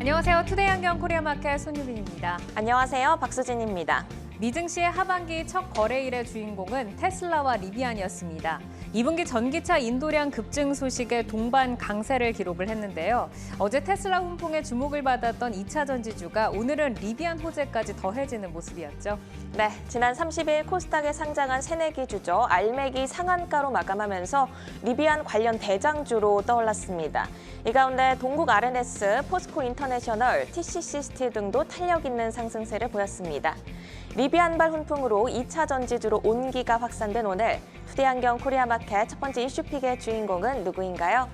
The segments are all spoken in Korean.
안녕하세요. 투데이 안경 코리아마켓 손유빈입니다. 안녕하세요. 박수진입니다. 미증시의 하반기 첫 거래일의 주인공은 테슬라와 리비안이었습니다. 2분기 전기차 인도량 급증 소식에 동반 강세를 기록을 했는데요. 어제 테슬라 훈풍에 주목을 받았던 2차 전지주가 오늘은 리비안 호재까지 더해지는 모습이었죠. 네, 지난 30일 코스닥에 상장한 새내기 주죠. 알맥이 상한가로 마감하면서 리비안 관련 대장주로 떠올랐습니다. 이 가운데 동국 R&S, 포스코 인터내셔널, TCC스틸 등도 탄력 있는 상승세를 보였습니다. 리비안발 훈풍으로 2차 전지주로 온기가 확산된 오늘 투데이 안경 코리아마켓 첫 번째 이슈픽의 주인공은 누구인가요?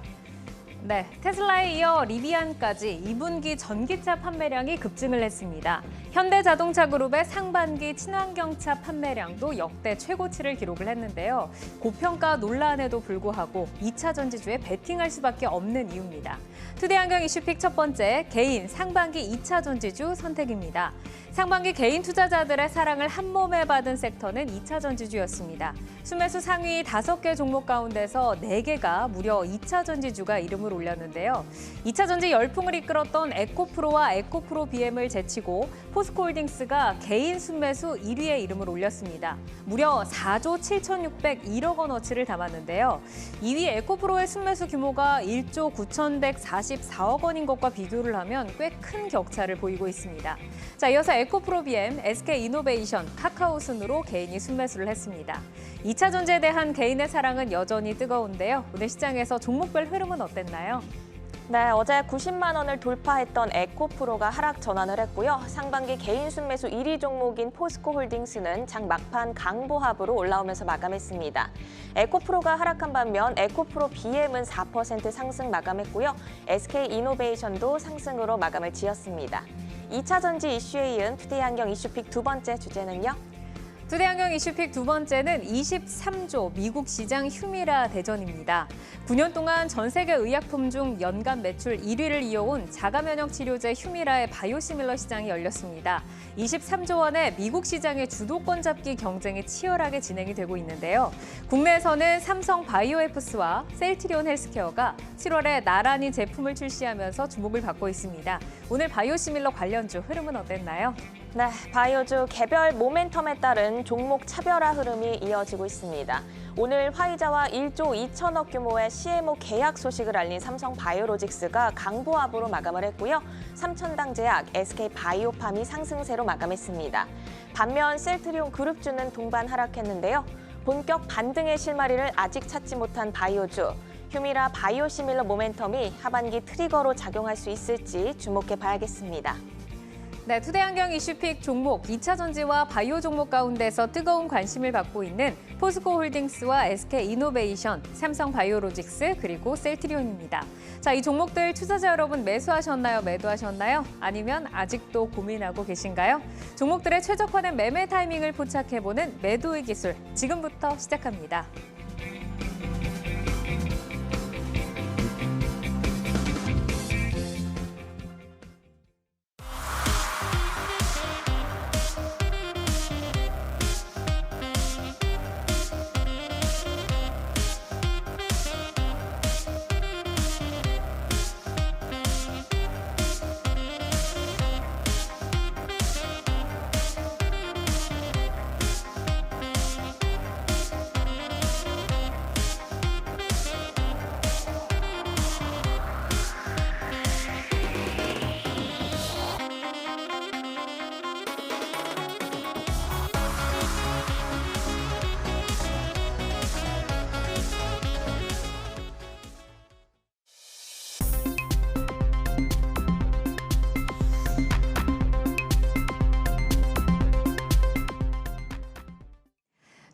네, 테슬라에 이어 리비안까지 2분기 전기차 판매량이 급증을 했습니다. 현대자동차그룹의 상반기 친환경차 판매량도 역대 최고치를 기록을 했는데요. 고평가 논란에도 불구하고 2차 전지주에 베팅할 수밖에 없는 이유입니다. 투데이 안경 이슈픽 첫 번째, 개인 상반기 2차 전지주 선택입니다. 상반기 개인 투자자들의 사랑을 한 몸에 받은 섹터는 2차 전지주였습니다. 순매수 상위 5개 종목 가운데서 4개가 무려 2차 전지주가 이름을 올렸는데요. 2차 전지 열풍을 이끌었던 에코프로와 에코프로 BM을 제치고 포스코홀딩스가 개인 순매수 1위에 이름을 올렸습니다. 무려 4조 7,601억 원어치를 담았는데요. 2위 에코프로의 순매수 규모가 1조 9,144억 원인 것과 비교를 하면 꽤 큰 격차를 보이고 있습니다. 자, 이어서 에코프로 BM, SK이노베이션, 카카오 순으로 개인이 순매수를 했습니다. 2차 전지에 대한 개인의 사랑은 여전히 뜨거운데요. 오늘 시장에서 종목별 흐름은 어땠나요? 네, 어제 90만 원을 돌파했던 에코프로가 하락 전환을 했고요. 상반기 개인 순매수 1위 종목인 포스코홀딩스는 장 막판 강보합으로 올라오면서 마감했습니다. 에코프로가 하락한 반면 에코프로 BM은 4% 상승 마감했고요. SK이노베이션도 상승으로 마감을 지었습니다. 2차 전지 이슈에 이은 투데이 안경 이슈픽 두 번째 주제는요? 투데이 안경 이슈픽 두 번째는 23조 미국 시장 휴미라 대전입니다. 9년 동안 전 세계 의약품 중 연간 매출 1위를 이어온 자가면역 치료제 휴미라의 바이오시밀러 시장이 열렸습니다. 23조 원의 미국 시장의 주도권 잡기 경쟁이 치열하게 진행이 되고 있는데요. 국내에서는 삼성 바이오에프스와 셀트리온 헬스케어가 7월에 나란히 제품을 출시하면서 주목을 받고 있습니다. 오늘 바이오시밀러 관련주 흐름은 어땠나요? 네, 바이오주 개별 모멘텀에 따른 종목 차별화 흐름이 이어지고 있습니다. 오늘 화이자와 1조 2천억 규모의 CMO 계약 소식을 알린 삼성 바이오로직스가 강보합으로 마감을 했고요. 삼천당 제약, SK 바이오팜이 상승세로 마감했습니다. 반면 셀트리온 그룹주는 동반 하락했는데요. 본격 반등의 실마리를 아직 찾지 못한 바이오주. 휴미라 바이오시밀러 모멘텀이 하반기 트리거로 작용할 수 있을지 주목해 봐야겠습니다. 네, 투데이 안경 이슈픽 종목 2차 전지와 바이오 종목 가운데서 뜨거운 관심을 받고 있는 포스코홀딩스와 SK이노베이션, 삼성 바이오로직스 그리고 셀트리온입니다. 자, 이 종목들 투자자 여러분 매수하셨나요? 매도하셨나요? 아니면 아직도 고민하고 계신가요? 종목들의 최적화된 매매 타이밍을 포착해보는 매도의 기술 지금부터 시작합니다.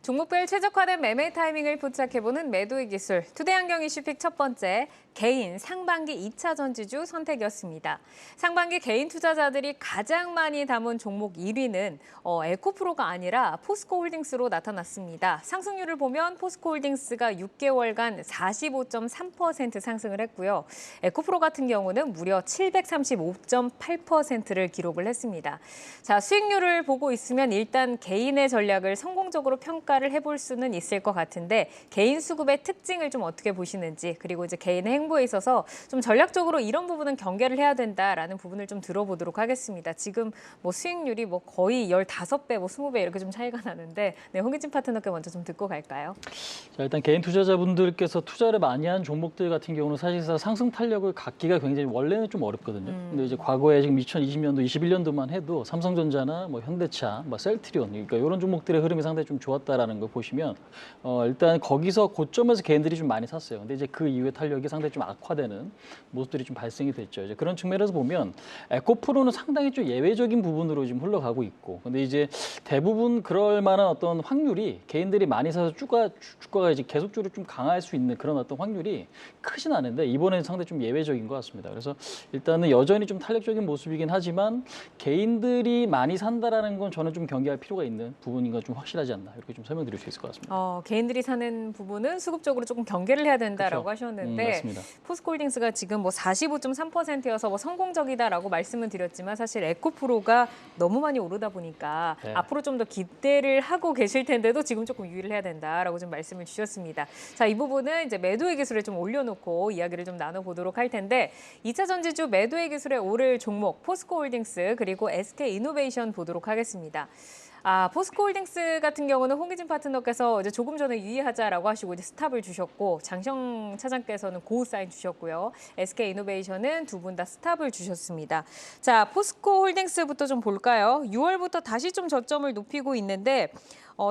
종목별 최적화된 매매 타이밍을 포착해보는 매도의 기술. 투데이 안경 이슈픽 첫 번째, 개인 상반기 2차 전지주 선택이었습니다. 상반기 개인 투자자들이 가장 많이 담은 종목 1위는 에코프로가 아니라 포스코홀딩스로 나타났습니다. 상승률을 보면 포스코홀딩스가 6개월간 45.3% 상승을 했고요. 에코프로 같은 경우는 무려 735.8%를 기록을 했습니다. 자, 수익률을 보고 있으면 일단 개인의 전략을 성공적으로 평가 평가를 해볼 수는 있을 것 같은데 개인 수급의 특징을 좀 어떻게 보시는지 그리고 이제 개인의 행보에 있어서 좀 전략적으로 이런 부분은 경계를 해야 된다라는 부분을 좀 들어보도록 하겠습니다. 지금 뭐 수익률이 뭐 거의 15배, 뭐 20배 이렇게 좀 차이가 나는데 네, 홍기진 파트너께 먼저 좀 듣고 갈까요? 자, 일단 개인 투자자분들께서 투자를 많이 한 종목들 같은 경우는 사실상 상승 탄력을 갖기가 굉장히 원래는 좀 어렵거든요. 근데 이제 과거에 지금 2020년도, 21년도만 해도 삼성전자나 뭐 현대차, 뭐 셀트리온, 그러니까 이런 종목들의 흐름이 상당히 좀 좋았다라는 걸 보시면 일단 거기서 고점에서 개인들이 좀 많이 샀어요. 근데 이제 그 이후에 탄력이 상당히 좀 악화되는 모습들이 좀 발생이 됐죠. 이제 그런 측면에서 보면 에코프로는 상당히 좀 예외적인 부분으로 지금 흘러가고 있고, 근데 이제 대부분 그럴 만한 어떤 확률이 개인들이 많이 사서 주가가 이제 계속적으로 좀 강할 수 있는 그런 어떤 확률이 크진 않은데 이번에는 상당히 좀 예외적인 것 같습니다. 그래서 일단은 여전히 좀 탄력적인 모습이긴 하지만 개인들이 많이 산다라는 건 저는 좀 경계할 필요가 있는 부분인 건 좀 확실하지 않나 이렇게 좀 설명드릴 수 있을 것 같습니다. 개인들이 사는 부분은 수급적으로 조금 경계를 해야 된다라고 그렇죠. 하셨는데 맞습니다. 포스코홀딩스가 지금 뭐 45.3%여서 뭐 성공적이다라고 말씀은 드렸지만 사실 에코프로가 너무 많이 오르다 보니까 네. 앞으로 좀 더 기대를 하고 계실 텐데도 지금 조금 유의를 해야 된다라고 좀 말씀을 주셨습니다. 자, 이 부분은 이제 매도의 기술에 좀 올려놓고 이야기를 좀 나눠보도록 할 텐데 2차 전지주 매도의 기술에 오를 종목 포스코홀딩스 그리고 SK이노베이션 보도록 하겠습니다. 포스코홀딩스 같은 경우는 홍기진 파트너께서 이제 조금 전에 유의하자라고 하시고 이제 스탑을 주셨고 장시영 차장께서는 고우 사인 주셨고요. SK이노베이션은 두 분 다 스탑을 주셨습니다. 자, 포스코홀딩스부터 좀 볼까요? 6월부터 다시 좀 저점을 높이고 있는데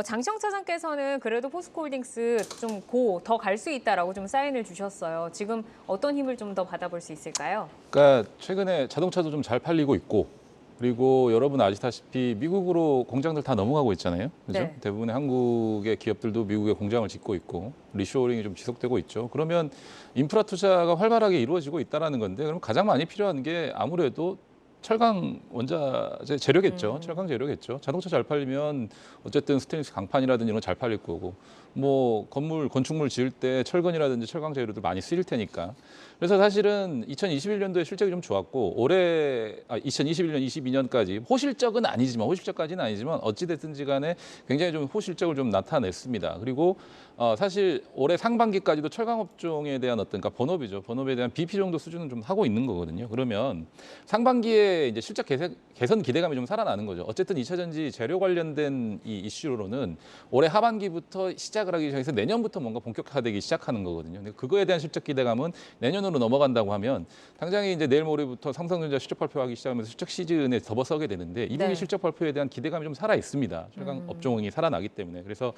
장시영 차장께서는 그래도 포스코홀딩스 좀 더 갈 수 있다라고 좀 사인을 주셨어요. 지금 어떤 힘을 좀 더 받아볼 수 있을까요? 그러니까 최근에 자동차도 좀 잘 팔리고 있고 그리고 여러분 아시다시피 미국으로 공장들 다 넘어가고 있잖아요. 그죠? 네. 대부분의 한국의 기업들도 미국에 공장을 짓고 있고 리쇼어링이 좀 지속되고 있죠. 그러면 인프라 투자가 활발하게 이루어지고 있다는 건데 그럼 가장 많이 필요한 게 아무래도 철강 원자재 재료겠죠. 철강 재료겠죠. 자동차 잘 팔리면 어쨌든 스테인리스 강판이라든지 이런 거 잘 팔릴 거고 뭐 건축물 지을 때 철근이라든지 철강 재료들 많이 쓰일 테니까. 그래서 사실은 2021년도에 실적이 좀 좋았고 올해 2021년, 22년까지 호실적까지는 아니지만 어찌 됐든지 간에 굉장히 좀 호실적을 좀 나타냈습니다. 그리고 사실 올해 상반기까지도 철강 업종에 대한 그러니까 본업에 대한 BP 정도 수준은 좀 하고 있는 거거든요. 그러면 상반기에 이제 실적 개선 기대감이 좀 살아나는 거죠. 어쨌든 2차 전지 재료 관련된 이 이슈로는 올해 하반기부터 시작을 하기 시작해서 내년부터 뭔가 본격화되기 시작하는 거거든요. 근데 그거에 대한 실적 기대감은 내년으로 넘어간다고 하면 당장에 이제 내일 모레부터 삼성전자 실적 발표하기 시작하면서 실적 시즌에 접어서게 되는데 이 분기 네. 실적 발표에 대한 기대감이 좀 살아 있습니다. 철강 업종이 살아나기 때문에. 그래서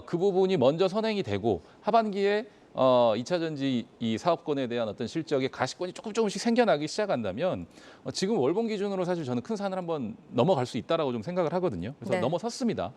그 부분이 먼저 선행이 되고 하반기에 2차 전지 이 사업권에 대한 어떤 실적의 가시권이 조금씩 생겨나기 시작한다면 지금 월봉 기준으로 사실 저는 큰 산을 한번 넘어갈 수 있다라고 좀 생각을 하거든요. 그래서 네. 넘어섰습니다.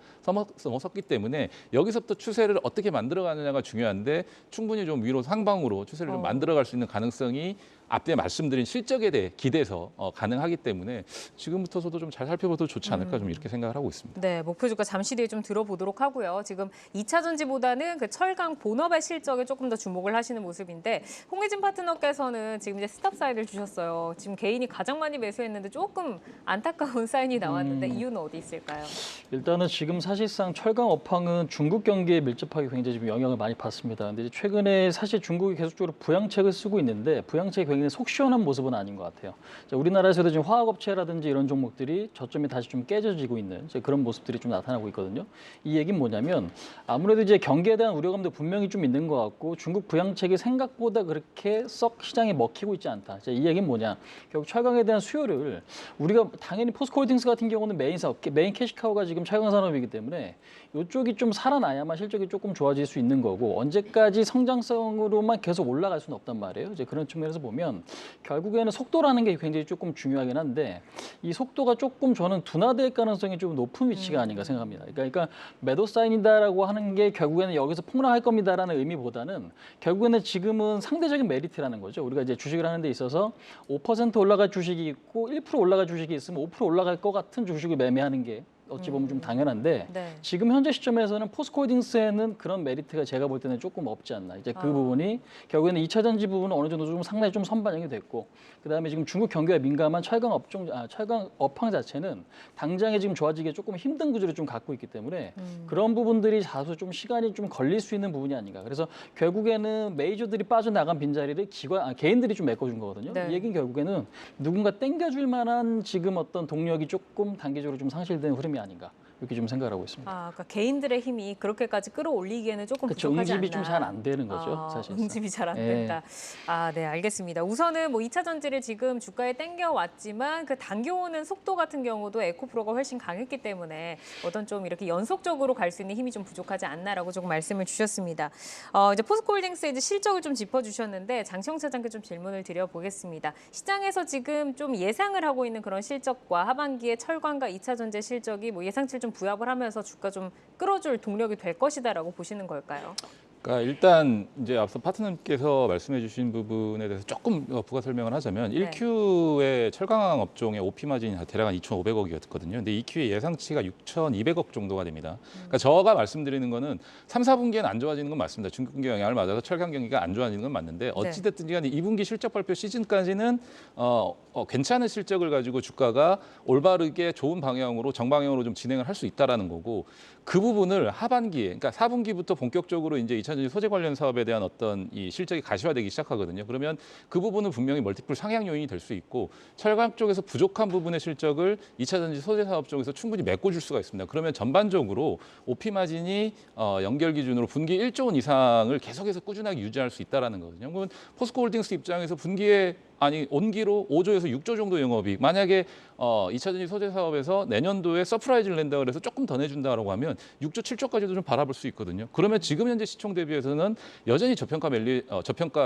넘어섰기 때문에 여기서부터 추세를 어떻게 만들어가느냐가 중요한데 충분히 좀 위로 상방으로 추세를 좀 만들어갈 수 있는 가능성이 앞에 말씀드린 실적에 대해 기대서 가능하기 때문에 지금부터서도 좀 잘 살펴봐도 좋지 않을까 좀 이렇게 생각을 하고 있습니다. 네, 목표 주가 잠시 뒤에 좀 들어보도록 하고요. 지금 2차 전지보다는 그 철강 본업의 실적에 조금 더 주목을 하시는 모습인데 홍기진 파트너께서는 지금 이제 스탑 사인을 주셨어요. 지금 개인이 가장 많이 매수했는데 조금 안타까운 사인이 나왔는데 이유는 어디 있을까요? 일단은 지금 사실상 철강 업황은 중국 경기에 밀접하게 굉장히 지금 영향을 많이 받습니다. 근데 이제 최근에 사실 중국이 계속적으로 부양책을 쓰고 있는데 부양책이 굉장히 속 시원한 모습은 아닌 것 같아요. 자, 우리나라에서도 지금 화학업체라든지 이런 종목들이 저점이 다시 좀 깨져지고 있는 그런 모습들이 좀 나타나고 있거든요. 이 얘기는 뭐냐면 아무래도 이제 경기에 대한 우려감도 분명히 좀 있는 것 같고 중국 부양책이 생각보다 그렇게 썩 시장에 먹히고 있지 않다. 자, 이 얘기는 뭐냐? 결국 철강에 대한 수요를 우리가 당연히 포스코홀딩스 같은 경우는 메인 사업, 메인 캐시카우가 지금 철강 산업이기 때문에 이쪽이 좀 살아나야만 실적이 조금 좋아질 수 있는 거고 언제까지 성장성으로만 계속 올라갈 수는 없단 말이에요. 이제 그런 측면에서 보면 결국에는 속도라는 게 굉장히 조금 중요하긴 한데 이 속도가 조금 저는 둔화될 가능성이 좀 높은 위치가 아닌가 생각합니다. 그러니까 매도 사인이다라고 하는 게 결국에는 여기서 폭락할 겁니다라는 의미보다는 결국에는 지금은 상대적인 메리트라는 거죠. 우리가 이제 주식을 하는 데 있어서 5% 올라갈 주식이 있고 1% 올라갈 주식이 있으면 5% 올라갈 것 같은 주식을 매매하는 게 어찌 보면 좀 당연한데 네. 지금 현재 시점에서는 포스코홀딩스에는 그런 메리트가 제가 볼 때는 조금 없지 않나. 이제 그 부분이 결국에는 2차 전지 부분은 어느 정도 좀 상당히 좀 선반영이 됐고 그다음에 지금 중국 경기에 민감한 철강 업황 자체는 당장에 지금 좋아지기 조금 힘든 구조를 좀 갖고 있기 때문에 그런 부분들이 다소 좀 시간이 좀 걸릴 수 있는 부분이 아닌가. 그래서 결국에는 메이저들이 빠져나간 빈자리를 개인들이 좀 메꿔준 거거든요. 네. 이 얘기는 결국에는 누군가 땡겨줄 만한 지금 어떤 동력이 조금 단계적으로 좀 상실된 흐름이 아닌가. 이렇게 좀 생각을 하고 있습니다. 그러니까 개인들의 힘이 그렇게까지 끌어올리기에는 조금 그렇죠. 부족하지 않나. 응집이 좀 잘 안 되는 거죠, 사실. 응집이 잘 안 예. 된다. 네, 알겠습니다. 우선은 뭐 2차 전지를 지금 주가에 땡겨왔지만 그 당겨오는 속도 같은 경우도 에코프로가 훨씬 강했기 때문에 어떤 좀 이렇게 연속적으로 갈 수 있는 힘이 좀 부족하지 않나라고 조금 말씀을 주셨습니다. 이제 포스코홀딩스의 이제 실적을 좀 짚어주셨는데 장시영 차장께 좀 질문을 드려보겠습니다. 시장에서 지금 좀 예상을 하고 있는 그런 실적과 하반기에 철강과 2차 전지 실적이 뭐 예상치를 좀 부합을 하면서 주가 좀 끌어줄 동력이 될 것이다라고 보시는 걸까요? 그러니까 일단 이제 앞서 파트너님께서 말씀해주신 부분에 대해서 조금 부가 설명을 하자면 네. 1Q의 철강 업종의 OP 마진이 대략 한 2,500억이었거든요. 근데 2Q의 예상치가 6,200억 정도가 됩니다. 그러니까 제가 말씀드리는 거는 3, 4분기에는 안 좋아지는 건 맞습니다. 중국 경기 영향을 맞아서 철강 경기가 안 좋아지는 건 맞는데 어찌됐든 간에 2분기 실적 발표 시즌까지는 괜찮은 실적을 가지고 주가가 올바르게 좋은 방향으로 정방향으로 좀 진행을 할 수 있다라는 거고 그 부분을 하반기에 그러니까 4분기부터 본격적으로 이제 2차 전지 소재 관련 사업에 대한 어떤 이 실적이 가시화되기 시작하거든요. 그러면 그 부분은 분명히 멀티플 상향 요인이 될 수 있고 철강 쪽에서 부족한 부분의 실적을 2차 전지 소재 사업 쪽에서 충분히 메꿔줄 수가 있습니다. 그러면 전반적으로 OP 마진이 연결 기준으로 분기 1조 원 이상을 계속해서 꾸준하게 유지할 수 있다라는 거거든요. 그러면 포스코홀딩스 입장에서 분기에 온기로 5조에서 6조 정도 영업이익. 만약에 2차 전지 소재 사업에서 내년도에 서프라이즈를 낸다고 해서 조금 더 내준다라고 하면 6조, 7조까지도 좀 바라볼 수 있거든요. 그러면 지금 현재 시총 대비해서는 여전히 저평가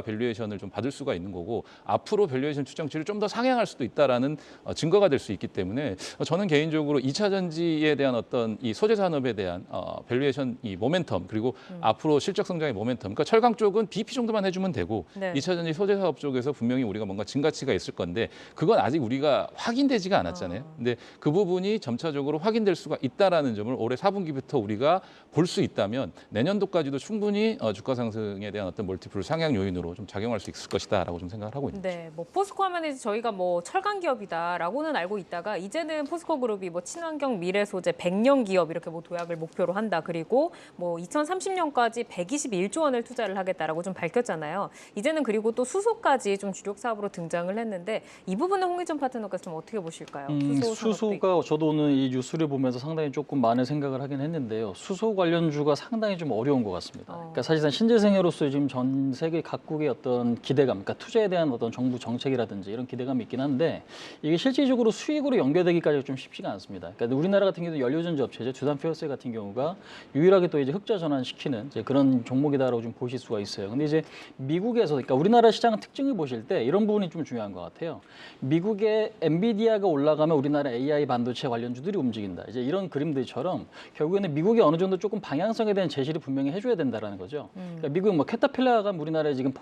밸류에이션을 좀 받을 수가 있는 거고 앞으로 밸류에이션 추정치를 좀 더 상향할 수도 있다라는 증거가 될 수 있기 때문에 저는 개인적으로 2차 전지에 대한 어떤 이 소재 산업에 대한 밸류에이션 이 모멘텀 그리고 앞으로 실적 성장의 모멘텀. 그러니까 철강 쪽은 BP 정도만 해주면 되고 네. 2차 전지 소재 사업 쪽에서 분명히 우리가 뭔가 증가치가 있을 건데 그건 아직 우리가 확인되지가 않았잖아요. 근데 그 부분이 점차적으로 확인될 수가 있다라는 점을 올해 4분기부터 우리가 볼 수 있다면 내년도까지도 충분히 주가 상승에 대한 어떤 멀티플 상향 요인으로 좀 작용할 수 있을 것이다라고 좀 생각을 하고 있는 거죠. 네, 뭐 포스코 하면 이제 저희가 뭐 철강 기업이다라고는 알고 있다가 이제는 포스코 그룹이 뭐 친환경 미래 소재 100년 기업 이렇게 뭐 도약을 목표로 한다. 그리고 뭐 2030년까지 121조 원을 투자를 하겠다라고 좀 밝혔잖아요. 이제는 그리고 또 수소까지 좀 주력 사업으로 등장을 했는데 이 부분은 홍의점 파트너께서 좀 어떻게 보실까요? 수소가 저도 오늘 이 뉴스를 보면서 상당히 조금 많은 생각을 하긴 했는데요. 수소 관련주가 상당히 좀 어려운 것 같습니다. 그러니까 사실상 신재생애로서 지금 전 세계 각국의 어떤 기대감, 그러니까 투자에 대한 어떤 정부 정책이라든지 이런 기대감이 있긴 한데 이게 실질적으로 수익으로 연결되기까지 좀 쉽지가 않습니다. 그러니까 우리나라 같은 경우도 연료전지 업체죠. 두산 퓨어셀 같은 경우가 유일하게 또 이제 흑자 전환시키는 이제 그런 종목이다라고 좀 보실 수가 있어요. 근데 이제 미국에서 그러니까 우리나라 시장 특징을 보실 때 이런 부분이 좀 중요한 것 같아요. 미국의 엔비디아가 올라가면 우리나라 AI 반도체 관련주들이 움직인다. 이제 이런 그림들처럼 결국에는 미국이 어느 정도 조금 방향성에 대한 제시를 분명히 해줘야 된다라는 거죠. 그러니까 미국 뭐 캐터필라가 우리나라에 지금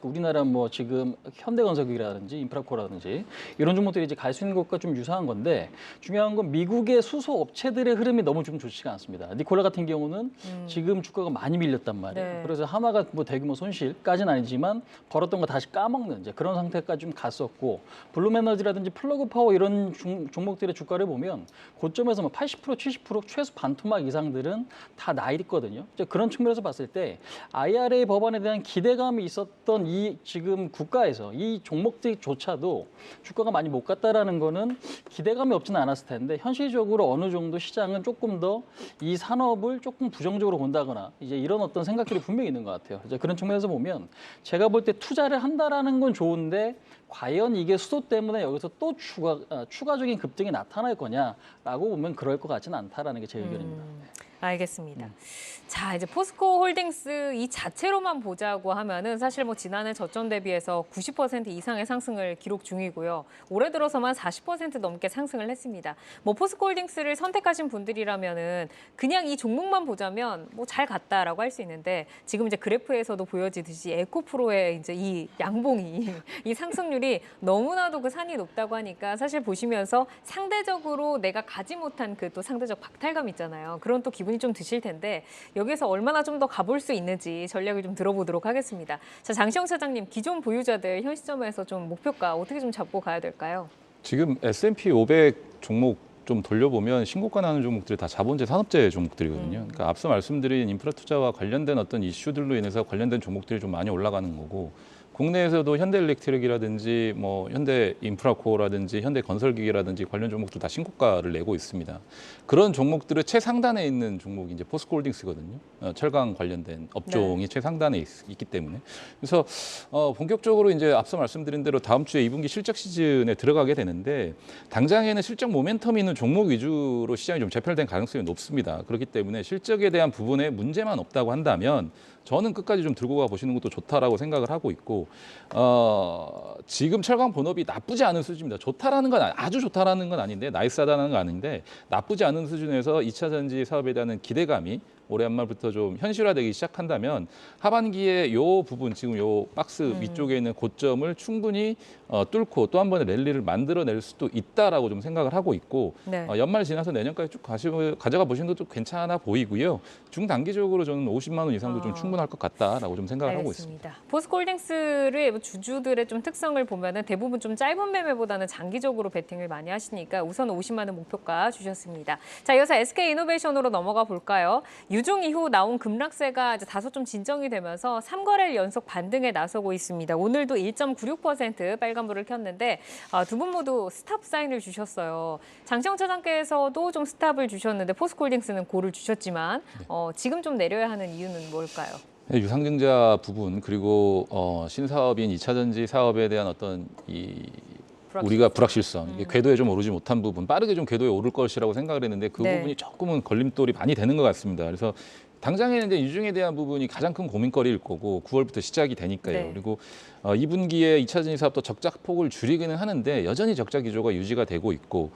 우리나라 뭐 지금 현대건설이라든지 인프라코라든지 이런 종목들이 이제 갈 수 있는 것과 좀 유사한 건데 중요한 건 미국의 수소 업체들의 흐름이 너무 좀 좋지가 않습니다. 니콜라 같은 경우는 지금 주가가 많이 밀렸단 말이에요. 네. 그래서 하나가 뭐 대규모 손실까지는 아니지만 벌었던 거 다시 까먹는 이제 그런 상태까지 좀 갔었고 블룸에너지라든지 플러그 파워 이런 종목들의 주가를 보면 고점에서 뭐 80%, 70% 최소 반토막 이상들은 다 나있거든요. 그런 측면에서 봤을 때 IRA 법안에 대한 기대감이 있었던 이 지금 국가에서 이 종목들조차도 주가가 많이 못 갔다라는 거는 기대감이 없지는 않았을 텐데 현실적으로 어느 정도 시장은 조금 더 이 산업을 조금 부정적으로 본다거나 이제 이런 어떤 생각들이 분명히 있는 것 같아요. 이제 그런 측면에서 보면 제가 볼 때 투자를 한다라는 건 좋은데 과연 이게 수소 때문에 여기서 또 추가적인 급등이 나타날 거냐라고 보면 그럴 것 같지는 않다라는 게 제 의견입니다. 알겠습니다. 자, 이제 포스코 홀딩스 이 자체로만 보자고 하면은 사실 뭐 지난해 저점 대비해서 90% 이상의 상승을 기록 중이고요. 올해 들어서만 40% 넘게 상승을 했습니다. 뭐 포스코 홀딩스를 선택하신 분들이라면은 그냥 이 종목만 보자면 뭐 잘 갔다라고 할 수 있는데 지금 이제 그래프에서도 보여지듯이 에코프로의 이제 이 양봉이 이 상승률이 성장률이 너무나도 그 산이 높다고 하니까 사실 보시면서 상대적으로 내가 가지 못한 그 또 상대적 박탈감 있잖아요. 그런 또 기분이 좀 드실 텐데 여기서 얼마나 좀 더 가볼 수 있는지 전략을 좀 들어보도록 하겠습니다. 자, 장시영 차장님, 기존 보유자들 현 시점에서 좀 목표가 어떻게 좀 잡고 가야 될까요? 지금 S&P 500 종목 좀 돌려보면 신고가 나는 종목들이 다 자본재 산업재 종목들이거든요. 그러니까 앞서 말씀드린 인프라 투자와 관련된 어떤 이슈들로 인해서 관련된 종목들이 좀 많이 올라가는 거고, 국내에서도 현대일렉트릭이라든지 뭐 현대인프라코어라든지 현대건설기기라든지 관련 종목들 다 신고가를 내고 있습니다. 그런 종목들의 최상단에 있는 종목이 이제 포스코홀딩스거든요. 철강 관련된 업종이 최상단에 있기 때문에. 그래서 본격적으로 이제 앞서 말씀드린 대로 다음 주에 2분기 실적 시즌에 들어가게 되는데, 당장에는 실적 모멘텀이 있는 종목 위주로 시장이 좀 재편된 가능성이 높습니다. 그렇기 때문에 실적에 대한 부분에 문제만 없다고 한다면 저는 끝까지 좀 들고 가 보시는 것도 좋다라고 생각을 하고 있고, 지금 철강 본업이 나쁘지 않은 수준입니다. 좋다라는 건 아주 좋다라는 건 아닌데, 나이스하다는 건 아닌데, 나쁘지 않은 수준에서 2차 전지 사업에 대한 기대감이 올해 연말부터 좀 현실화되기 시작한다면 하반기에 요 부분, 지금 요 박스 위쪽에 있는 고점을 충분히 뚫고 또 한 번의 랠리를 만들어낼 수도 있다라고 좀 생각을 하고 있고, 네. 연말 지나서 내년까지 쭉 가져가 보시는 것도 괜찮아 보이고요. 중단기적으로 저는 50만 원 이상도 좀 충분할 것 같다라고 좀 생각을 하고 있습니다. 포스코홀딩스의 주주들의 좀 특성을 보면은 대부분 좀 짧은 매매보다는 장기적으로 베팅을 많이 하시니까 우선 50만 원 목표가 주셨습니다. 자, 이어서 SK이노베이션으로 넘어가 볼까요? 유중 이후 나온 급락세가 이제 다소 좀 진정이 되면서 3거래일 연속 반등에 나서고 있습니다. 오늘도 1.96% 빨간불을 켰는데 두 분 모두 스탑 사인을 주셨어요. 장시영 차장께서도 좀 스탑을 주셨는데 포스코홀딩스는 고를 주셨지만 지금 좀 내려야 하는 이유는 뭘까요? 네, 유상증자 부분, 그리고 신사업인 2차 전지 사업에 대한 어떤 우리가 불확실성, 이게 궤도에 좀 오르지 못한 부분, 빠르게 좀 궤도에 오를 것이라고 생각을 했는데 그 네. 부분이 조금은 걸림돌이 많이 되는 것 같습니다. 그래서 당장에는 이제 유중에 대한 부분이 가장 큰 고민거리일 거고 9월부터 시작이 되니까요. 네. 그리고 2분기에 2차 전지 사업도 적자폭을 줄이기는 하는데 여전히 적자 기조가 유지가 되고 있고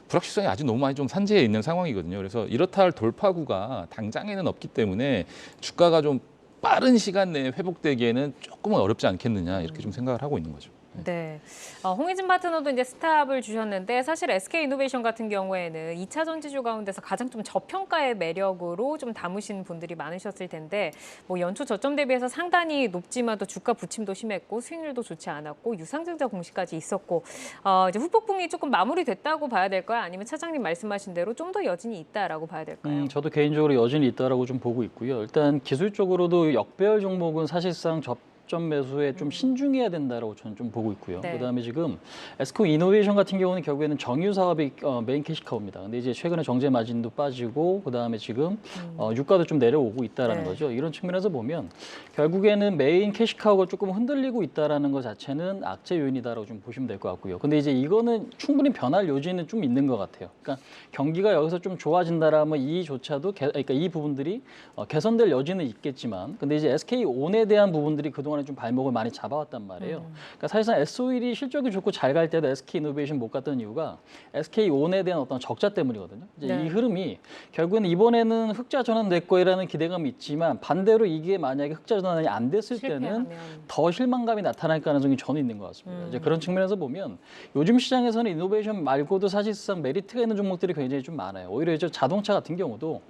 불확실성이 아직 너무 많이 좀 산재해 있는 상황이거든요. 그래서 이렇다 할 돌파구가 당장에는 없기 때문에 주가가 좀 빠른 시간 내에 회복되기에는 조금은 어렵지 않겠느냐, 이렇게 좀 생각을 하고 있는 거죠. 네, 홍희진 파트너도 이제 스탑을 주셨는데 사실 SK이노베이션 같은 경우에는 2차 전지주 가운데서 가장 좀 저평가의 매력으로 좀 담으신 분들이 많으셨을 텐데 뭐 연초 저점 대비해서 상단이 높지만 또 주가 부침도 심했고 수익률도 좋지 않았고 유상증자 공시까지 있었고 이제 후폭풍이 조금 마무리됐다고 봐야 될까요? 아니면 차장님 말씀하신 대로 좀 더 여진이 있다라고 봐야 될까요? 저도 개인적으로 여전히 있다라고 좀 보고 있고요. 일단 기술적으로도 역배열 종목은 사실상 점 매수에 좀 신중해야 된다라고 저는 좀 보고 있고요. 네. 그다음에 지금 에스코 이노베이션 같은 경우는 결국에는 정유 사업이 메인 캐시카우입니다. 근데 이제 최근에 정제 마진도 빠지고 그다음에 지금 유가도 좀 내려오고 있다라는 네. 거죠. 이런 측면에서 보면 결국에는 메인 캐시카우가 조금 흔들리고 있다라는 것 자체는 악재 요인이다라고 좀 보시면 될 것 같고요. 근데 이제 이거는 충분히 변할 요지는 좀 있는 것 같아요. 그러니까 경기가 여기서 좀 좋아진다라면 이조차도 그러니까 이 부분들이 개선될 여지는 있겠지만, 근데 이제 SK온에 대한 부분들이 그동안 좀 발목을 많이 잡아왔단 말이에요. 그러니까 사실상 S-오일이 실적이 좋고 잘 갈 때도 SK이노베이션 못 갔던 이유가 SK온에 대한 어떤 적자 때문이거든요. 이제 네. 이 흐름이 결국에는 이번에는 흑자 전환될 거라는 기대감이 있지만 반대로 이게 만약에 흑자 전환이 안 됐을 때는 실패하면. 더 실망감이 나타날 가능성이 저는 있는 것 같습니다. 이제 그런 측면에서 보면 요즘 시장에서는 이노베이션 말고도 사실상 메리트가 있는 종목들이 굉장히 좀 많아요. 오히려 이제 자동차 같은 경우도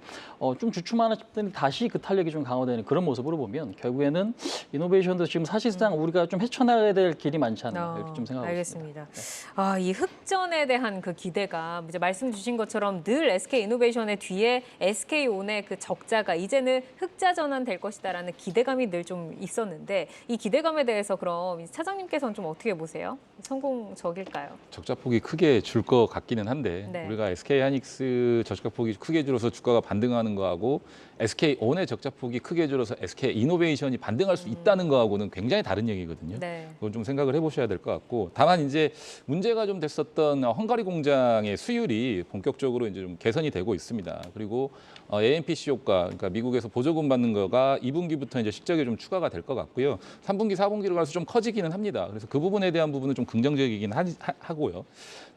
좀 주춤하나 싶더니 다시 그 탄력이 좀 강화되는 그런 모습으로 보면 결국에는 이노베이션도 지금 사실상 우리가 좀 헤쳐나가야 될 길이 많지 않나 이렇게 좀 생각하고 있습니다. 알겠습니다. 이 흑전에 대한 그 기대감, 이제 말씀 주신 것처럼 늘 SK이노베이션의 뒤에 SK온의 그 적자가 이제는 흑자 전환될 것이다라는 기대감이 늘 좀 있었는데 이 기대감에 대해서 그럼 차장님께서는 좀 어떻게 보세요? 성공적일까요? 적자폭이 크게 줄 것 같기는 한데 네. 우리가 SK하이닉스 적자폭이 크게 줄어서 주가가 반등하는 거하고 SK온의 적자폭이 크게 줄어서 SK이노베이션이 반등할 수 있다는 거하고는 굉장히 다른 얘기거든요. 네. 그건 좀 생각을 해보셔야 될 것 같고, 다만 이제 문제가 좀 됐었던 헝가리 공장의 수율이 본격적으로 이제 좀 개선이 되고 있습니다. 그리고 AMPC 효과, 그러니까 미국에서 보조금 받는 거가 2분기부터 이제 실적에 좀 추가가 될 것 같고요. 3분기, 4분기로 가서 좀 커지기는 합니다. 그래서 그 부분에 대한 부분은 좀 긍정적이긴 하고요.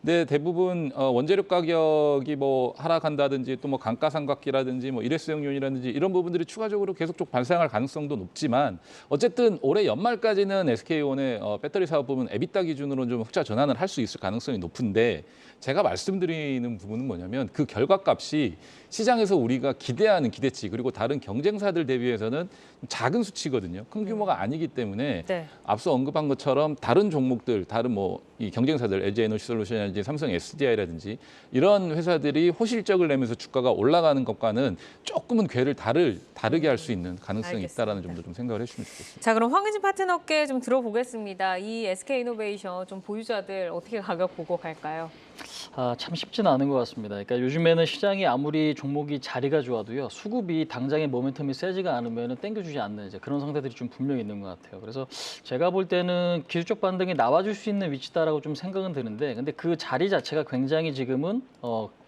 근데 대부분 원재료 가격이 뭐 하락한다든지 또 뭐 감가상각비라든지 뭐 일회성용이라든지 이런 부분들이 추가적으로 계속 좀 발생할 가능성도 높지만 어쨌든 사실은 올해 연말까지는 SK온의 배터리 사업 부분 에비타 기준으로는 좀 흑자 전환을 할 수 있을 가능성이 높은데 제가 말씀드리는 부분은 뭐냐면 그 결과값이 시장에서 우리가 기대하는 기대치 그리고 다른 경쟁사들 대비해서는 작은 수치거든요. 큰 규모가 아니기 때문에 네. 앞서 언급한 것처럼 다른 종목들, 다른 뭐 이 경쟁사들, LG에너지솔루션이라든지 삼성 SDI라든지 이런 회사들이 호실적을 내면서 주가가 올라가는 것과는 조금은 궤를 다르게 할 수 있는 가능성이 알겠습니다. 있다라는 점도 좀 생각을 해주시면 좋겠습니다. 자, 그럼 황의진 파트너께 좀 들어보겠습니다. 이 SK이노베이션 좀 보유자들 어떻게 가격 보고 갈까요? 참 쉽지는 않은 것 같습니다. 그러니까 요즘에는 시장이 아무리 종목이 자리가 좋아도요, 수급이 당장의 모멘텀이 세지가 않으면 땡겨주지 않는 이제 그런 상태들이 좀 분명히 있는 것 같아요. 그래서 제가 볼 때는 기술적 반등이 나와줄 수 있는 위치다라고 좀 생각은 드는데, 근데 그 자리 자체가 굉장히 지금은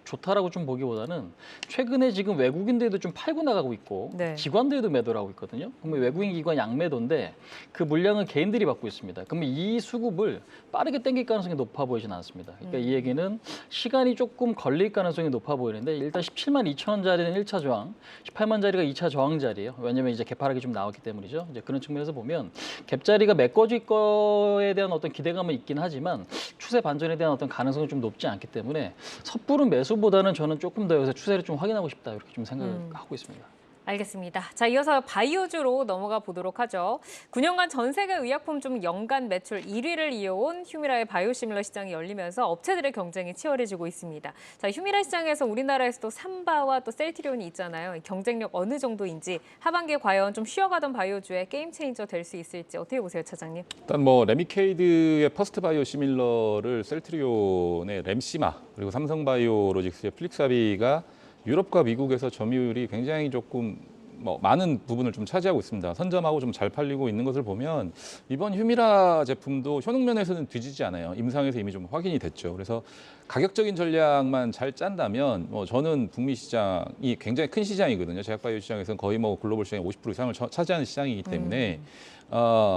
좋다라고 좀 보기보다는 최근에 지금 외국인들도 좀 팔고 나가고 있고 네. 기관들도 매도를 하고 있거든요. 그러면 외국인 기관 양매도인데 그 물량은 개인들이 받고 있습니다. 그러면 이 수급을 빠르게 땡길 가능성이 높아 보이진 않습니다. 그러니까 이 얘기는 시간이 조금 걸릴 가능성이 높아 보이는데 일단 17만 2천 원짜리는 1차 저항, 18만 자리가 2차 저항 자리예요. 왜냐하면 이제 개파락이 좀 나왔기 때문이죠. 이제 그런 측면에서 보면 갭자리가 메꿔질 거에 대한 어떤 기대감은 있긴 하지만 추세 반전에 대한 어떤 가능성은 좀 높지 않기 때문에 섣부른 매수보다는 저는 조금 더 여기서 추세를 좀 확인하고 싶다 이렇게 좀 생각을 하고 있습니다. 알겠습니다. 자, 이어서 바이오주로 넘어가 보도록 하죠. 9년간 전 세계 의약품 중 연간 매출 1위를 이어온 휴미라의 바이오시밀러 시장이 열리면서 업체들의 경쟁이 치열해지고 있습니다. 자, 휴미라 시장에서 우리나라에서도 삼바와 또 셀트리온이 있잖아요. 경쟁력 어느 정도인지 하반기에 과연 좀 쉬어가던 바이오주의 게임 체인저 될 수 있을지 어떻게 보세요, 차장님? 일단 뭐 레미케이드의 퍼스트 바이오 시밀러를 셀트리온의 램시마 그리고 삼성바이오로직스의 플릭사비가 유럽과 미국에서 점유율이 굉장히 조금 많은 부분을 좀 차지하고 있습니다. 선점하고 좀 잘 팔리고 있는 것을 보면 이번 휴미라 제품도 효능면에서는 뒤지지 않아요. 임상에서 이미 좀 확인이 됐죠. 그래서 가격적인 전략만 잘 짠다면 저는 북미 시장이 굉장히 큰 시장이거든요. 제약바이오 시장에서는 거의 글로벌 시장의 50% 이상을 차지하는 시장이기 때문에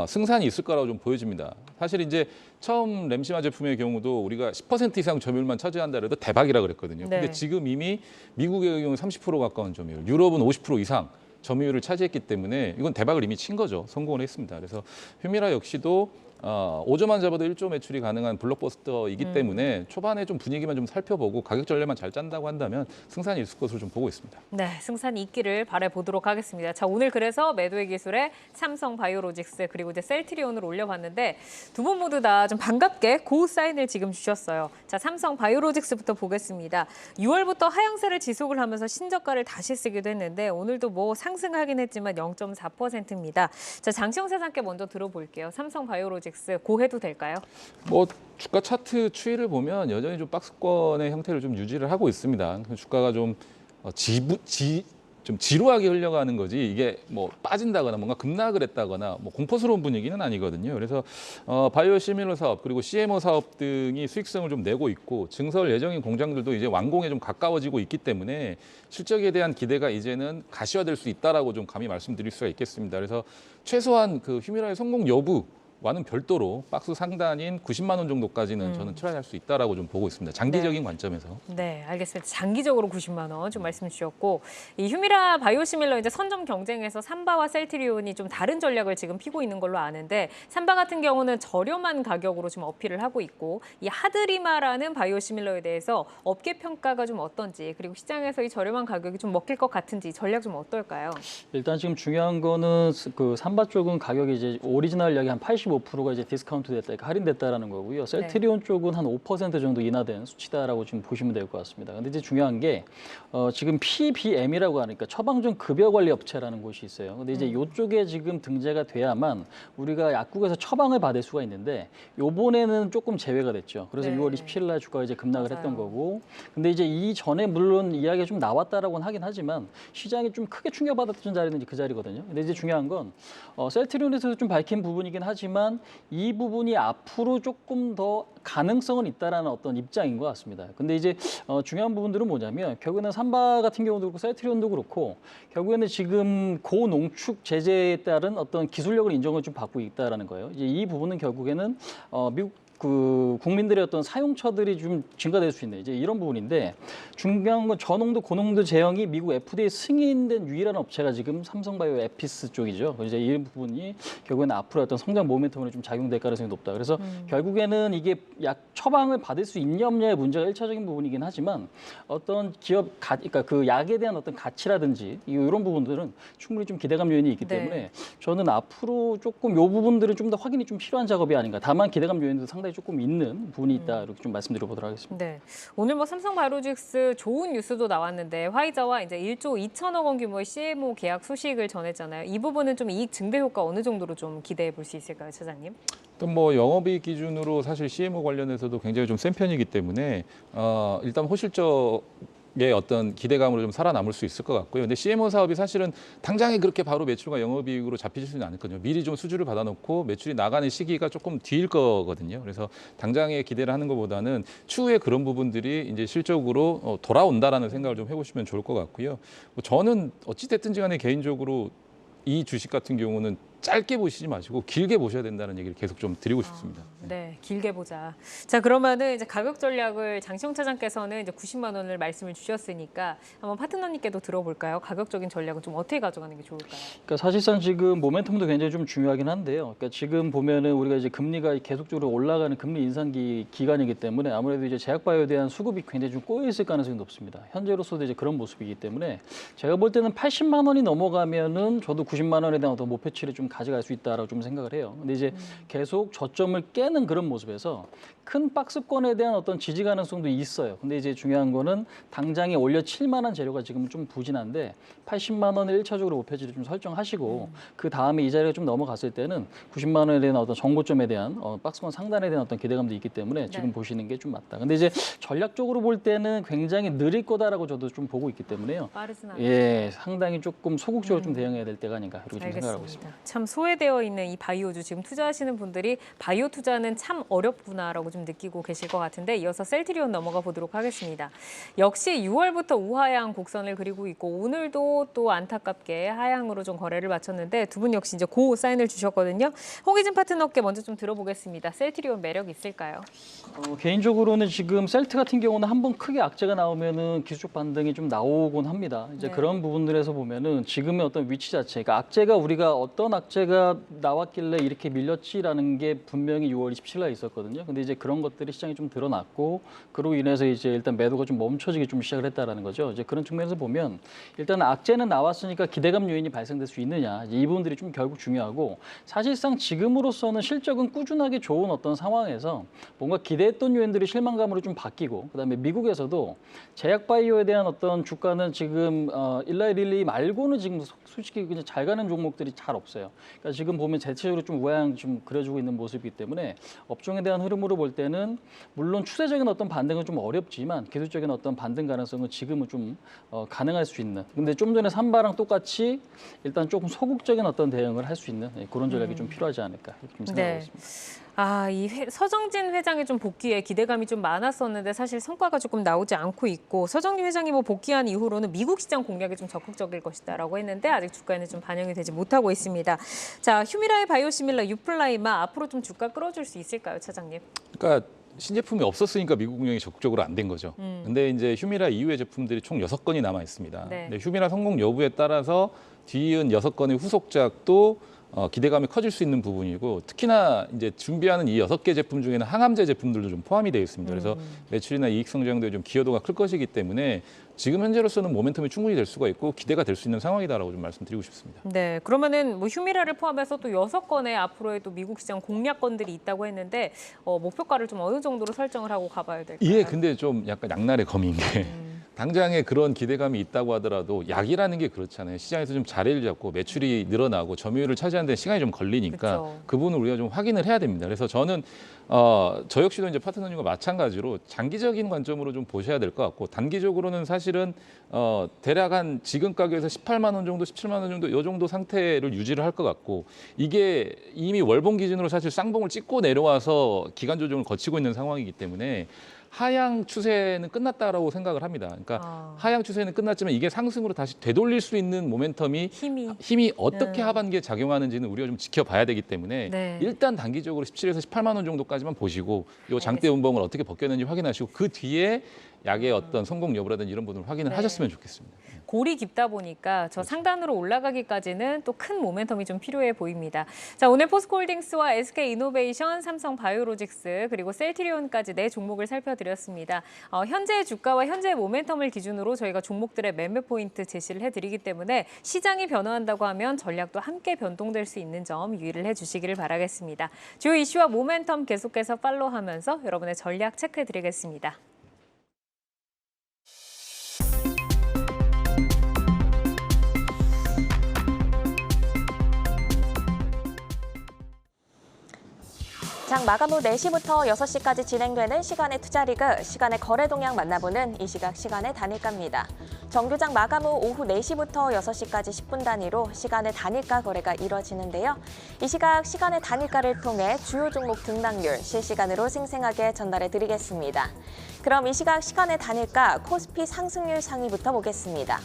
승산이 있을 거라고 좀 보여집니다. 사실 이제 처음 램시마 제품의 경우도 우리가 10% 이상 점유율만 차지한다 해도 대박이라 그랬거든요. 네. 근데 지금 이미 미국의 경우 30% 가까운 점유율, 유럽은 50% 이상 점유율을 차지했기 때문에 이건 대박을 이미 친 거죠. 성공을 했습니다. 그래서 휴미라 역시도 5조만 잡아도 1조 매출이 가능한 블록버스터이기 때문에 초반에 좀 분위기만 좀 살펴보고 가격 전략만 잘 짠다고 한다면 승산이 있을 것으로 좀 보고 있습니다. 네, 승산이 있기를 바라보도록 하겠습니다. 자, 오늘 그래서 매도의 기술에 삼성 바이오로직스 그리고 이제 셀트리온을 올려봤는데 두 분 모두 다 좀 반갑게 고 사인을 지금 주셨어요. 자, 삼성 바이오로직스부터 보겠습니다. 6월부터 하향세를 지속을 하면서 신저가를 다시 쓰기도 했는데 오늘도 뭐 상승하긴 했지만 0.4%입니다. 자, 장시영 사장께 먼저 들어볼게요. 삼성 바이오로직스 고해도 될까요? 주가 차트 추이를 보면 여전히 좀 박스권의 형태를 좀 유지를 하고 있습니다. 주가가 좀 좀 지루하게 흘러가는 거지 이게 빠진다거나 뭔가 급락을 했다거나 공포스러운 분위기는 아니거든요. 그래서 바이오 시밀러 사업 그리고 CMO 사업 등이 수익성을 좀 내고 있고 증설 예정인 공장들도 이제 완공에 좀 가까워지고 있기 때문에 실적에 대한 기대가 이제는 가시화될 수 있다라고 좀 감히 말씀드릴 수가 있겠습니다. 그래서 최소한 그 휴미라의 성공 여부 와는 별도로 박스 상단인 90만 원 정도까지는 저는 트라이할 수 있다라고 좀 보고 있습니다. 장기적인 관점에서. 네, 알겠습니다. 장기적으로 90만 원 좀 말씀 주셨고 이 휴미라 바이오시밀러 이제 선점 경쟁에서 삼바와 셀트리온이 좀 다른 전략을 지금 피고 있는 걸로 아는데 삼바 같은 경우는 저렴한 가격으로 좀 어필을 하고 있고 이 하드리마라는 바이오시밀러에 대해서 업계 평가가 좀 어떤지 그리고 시장에서 이 저렴한 가격이 좀 먹힐 것 같은지 전략 좀 어떨까요? 일단 지금 중요한 거는 그 삼바 쪽은 가격이 이제 오리지널 약이 한 85%가 이제 디스카운트 됐다, 그러니까 할인됐다라는 거고요. 셀트리온 쪽은 한 5% 정도 인하된 수치다라고 지금 보시면 될 것 같습니다. 근데 이제 중요한 게 지금 PBM이라고 하니까 처방전 급여 관리 업체라는 곳이 있어요. 근데 이제 이쪽에 지금 등재가 돼야만 우리가 약국에서 처방을 받을 수가 있는데 요번에는 조금 제외가 됐죠. 그래서 네. 6월 27일 날 주가가 이제 급락을 맞아요. 했던 거고. 근데 이제 이 전에 물론 이야기가 좀 나왔다라고는 하긴 하지만 시장이 좀 크게 충격받았던 자리는 이제 그 자리거든요. 근데 이제 중요한 건 셀트리온에서도 좀 밝힌 부분이긴 하지만 이 부분이 앞으로 조금 더 가능성은 있다라는 어떤 입장인 것 같습니다. 근데 이제 중요한 부분들은 뭐냐면 결국에는 삼바 같은 경우도 그렇고 셀트리온도 그렇고 결국에는 지금 고농축 제재에 따른 어떤 기술력을 인정을 좀 받고 있다라는 거예요. 이제 이 부분은 결국에는 미국 그 국민들의 어떤 사용처들이 좀 증가될 수 있는 이제 이런 부분인데 중요한 건 저농도 고농도 제형이 미국 FDA 승인된 유일한 업체가 지금 삼성바이오 에피스 쪽이죠. 이제 이 부분이 결국에는 앞으로 어떤 성장 모멘텀으로 좀 작용될 가능성이 높다. 그래서 결국에는 이게 약 처방을 받을 수 있냐 없냐의 문제가 일차적인 부분이긴 하지만 어떤 그러니까 그 약에 대한 어떤 가치라든지 이런 부분들은 충분히 좀 기대감 요인이 있기 때문에 저는 앞으로 조금 이 부분들은 좀 더 확인이 좀 필요한 작업이 아닌가. 다만 기대감 요인도 상당히 조금 있는 부분이 있다 이렇게 좀 말씀드려보도록 하겠습니다. 네, 오늘 뭐 삼성바이오로직스 좋은 뉴스도 나왔는데 화이자와 이제 1조 2천억 원 규모의 CMO 계약 소식을 전했잖아요. 이 부분은 좀 이익 증대 효과 어느 정도로 좀 기대해 볼 수 있을까요, 차장님? 일단 뭐 영업이익 기준으로 사실 CMO 관련해서도 굉장히 좀 센 편이기 때문에 일단 호실적의 어떤 기대감으로 좀 살아남을 수 있을 것 같고요. 근데 CMO 사업이 사실은 당장에 그렇게 바로 매출과 영업이익으로 잡히지는 않거든요. 미리 좀 수주를 받아놓고 매출이 나가는 시기가 조금 뒤일 거거든요. 그래서 당장에 기대를 하는 것보다는 추후에 그런 부분들이 이제 실적으로 돌아온다라는 생각을 좀 해보시면 좋을 것 같고요. 뭐 저는 어찌됐든지 간에 개인적으로 이 주식 같은 경우는 짧게 보시지 마시고 길게 보셔야 된다는 얘기를 계속 좀 드리고 싶습니다. 네, 길게 보자. 자, 그러면은 이제 가격 전략을 장시영 차장께서는 이제 90만 원을 말씀을 주셨으니까 한번 파트너님께도 들어볼까요? 가격적인 전략은 좀 어떻게 가져가는 게 좋을까요? 그러니까 사실상 지금 모멘텀도 굉장히 좀 중요하긴 한데요. 그러니까 지금 보면은 우리가 이제 금리가 계속적으로 올라가는 금리 인상 기간이기 때문에 아무래도 이제 제약바이오에 대한 수급이 굉장히 좀 꼬여 있을 가능성이 높습니다. 현재로서도 이제 그런 모습이기 때문에 제가 볼 때는 80만 원이 넘어가면은 저도 90만 원에 대한 어떤 목표치를 좀 가져갈 수 있다라고 좀 생각을 해요. 근데 이제 계속 저점을 깨는 그런 모습에서 큰 박스권에 대한 어떤 지지 가능성도 있어요. 근데 이제 중요한 거는 당장에 올려칠 만한 재료가 지금 좀 부진한데 80만 원을 1차적으로 목표치를 좀 설정하시고 그 다음에 이 자리가 좀 넘어갔을 때는 90만 원에 대한 어떤 정고점에 대한 박스권 상단에 대한 어떤 기대감도 있기 때문에 지금 보시는 게 좀 맞다. 근데 이제 전략적으로 볼 때는 굉장히 느릴 거다라고 저도 좀 보고 있기 때문에요. 빠르진 않아요. 예, 상당히 조금 소극적으로 좀 대응해야 될 때가 아닌가 이렇게 좀 생각하고 있습니다. 알겠습니다. 참 소외되어 있는 이 바이오주 지금 투자하시는 분들이 바이오 투자는 참 어렵구나라고 좀 느끼고 계실 것 같은데 이어서 셀트리온 넘어가 보도록 하겠습니다. 역시 6월부터 우하향 곡선을 그리고 있고 오늘도 또 안타깝게 하향으로 좀 거래를 마쳤는데 두 분 역시 이제 고 사인을 주셨거든요. 홍희진 파트너께 먼저 좀 들어보겠습니다. 셀트리온 매력 있을까요? 개인적으로는 지금 셀트 같은 경우는 한번 크게 악재가 나오면은 기술적 반등이 좀 나오곤 합니다. 이제 네. 그런 부분들에서 보면은 지금의 어떤 위치 자체, 그러니까 악재가 우리가 어떤 악재가 나왔길래 이렇게 밀렸지라는 게 분명히 6월 27일 날 있었거든요. 근데 이제 그런 것들이 시장에 좀 드러났고 그로 인해서 이제 일단 매도가 좀 멈춰지기 좀 시작을 했다라는 거죠. 이제 그런 측면에서 보면 일단 악재는 나왔으니까 기대감 요인이 발생될 수 있느냐 이 부분들이 좀 결국 중요하고 사실상 지금으로서는 실적은 꾸준하게 좋은 어떤 상황에서 뭔가 기대했던 요인들이 실망감으로 좀 바뀌고 그다음에 미국에서도 제약바이오에 대한 어떤 주가는 지금 일라이 릴리 말고는 지금 솔직히 그냥 잘 가는 종목들이 잘 없어요. 그러니까 지금 보면 대체적으로 좀 우하향 좀 그려주고 있는 모습이기 때문에 업종에 대한 흐름으로 볼 때는 물론 추세적인 어떤 반등은 좀 어렵지만 기술적인 어떤 반등 가능성은 지금은 좀 가능할 수 있는. 근데 좀 전에 삼바랑 똑같이 일단 조금 소극적인 어떤 대응을 할 수 있는 그런 전략이 좀 필요하지 않을까 이렇게 좀 생각하고 있습니다. 이 서정진 회장의 좀 복귀에 기대감이 좀 많았었는데 사실 성과가 조금 나오지 않고 있고 서정진 회장이 뭐 복귀한 이후로는 미국 시장 공략에 좀 적극적일 것이다라고 했는데 아직 주가에는 좀 반영이 되지 못하고 있습니다. 자, 휴미라의 바이오시밀러 유플라이마 앞으로 좀 주가 끌어줄 수 있을까요, 차장님? 그러니까 신제품이 없었으니까 미국 운영이 적극적으로 안 된 거죠. 근데 이제 휴미라 이후의 제품들이 총 6건이 남아 있습니다. 네. 근데 휴미라 성공 여부에 따라서 뒤이은 6건의 후속작도 기대감이 커질 수 있는 부분이고 특히나 이제 준비하는 이 6개 제품 중에는 항암제 제품들도 좀 포함이 되어 있습니다. 그래서 매출이나 이익 성장도에 좀 기여도가 클 것이기 때문에 지금 현재로서는 모멘텀이 충분히 될 수가 있고 기대가 될 수 있는 상황이다라고 좀 말씀드리고 싶습니다. 네, 그러면은 뭐 휴미라를 포함해서 또 6건의 앞으로의 또 미국 시장 공략건들이 있다고 했는데 목표가를 좀 어느 정도로 설정을 하고 가봐야 될까요? 이게 근데 좀 약간 양날의 검인 게 당장에 그런 기대감이 있다고 하더라도 약이라는 게 그렇잖아요. 시장에서 좀 자리를 잡고 매출이 늘어나고 점유율을 차지하는 데 시간이 좀 걸리니까 그쵸. 그 부분을 우리가 좀 확인을 해야 됩니다. 그래서 저는 저 역시도 이제 파트너님과 마찬가지로 장기적인 관점으로 좀 보셔야 될 것 같고 단기적으로는 사실은 대략 한 지금 가격에서 18만 원 정도, 17만 원 정도 이 정도 상태를 유지를 할 것 같고 이게 이미 월봉 기준으로 사실 쌍봉을 찍고 내려와서 기간 조정을 거치고 있는 상황이기 때문에 하향 추세는 끝났다라고 생각을 합니다. 그러니까 하향 추세는 끝났지만 이게 상승으로 다시 되돌릴 수 있는 모멘텀이 힘이 어떻게 하반기에 작용하는지는 우리가 좀 지켜봐야 되기 때문에 네. 일단 단기적으로 17에서 18만 원 정도까지만 보시고 이 장대 운봉을 어떻게 벗겼는지 확인하시고 그 뒤에 약의 어떤 성공 여부라든지 이런 부분을 확인을 네. 하셨으면 좋겠습니다. 골이 깊다 보니까 저 상단으로 올라가기까지는 또 큰 모멘텀이 좀 필요해 보입니다. 자, 오늘 포스코홀딩스와 SK이노베이션, 삼성바이오로직스 그리고 셀트리온까지 네 종목을 살펴드렸습니다. 현재의 주가와 현재의 모멘텀을 기준으로 저희가 종목들의 매매 포인트 제시를 해드리기 때문에 시장이 변화한다고 하면 전략도 함께 변동될 수 있는 점 유의를 해주시기를 바라겠습니다. 주요 이슈와 모멘텀 계속해서 팔로우하면서 여러분의 전략 체크해드리겠습니다. 장 마감 후 4시부터 6시까지 진행되는 시간의 투자리그, 시간의 거래 동향 만나보는 이 시각 시간의 단일가입니다. 정규장 마감 후 오후 4시부터 6시까지 10분 단위로 시간의 단일가 거래가 이뤄지는데요. 이 시각 시간의 단일가를 통해 주요 종목 등락률 실시간으로 생생하게 전달해 드리겠습니다. 그럼 이 시각 시간의 단일가 코스피 상승률 상위부터 보겠습니다.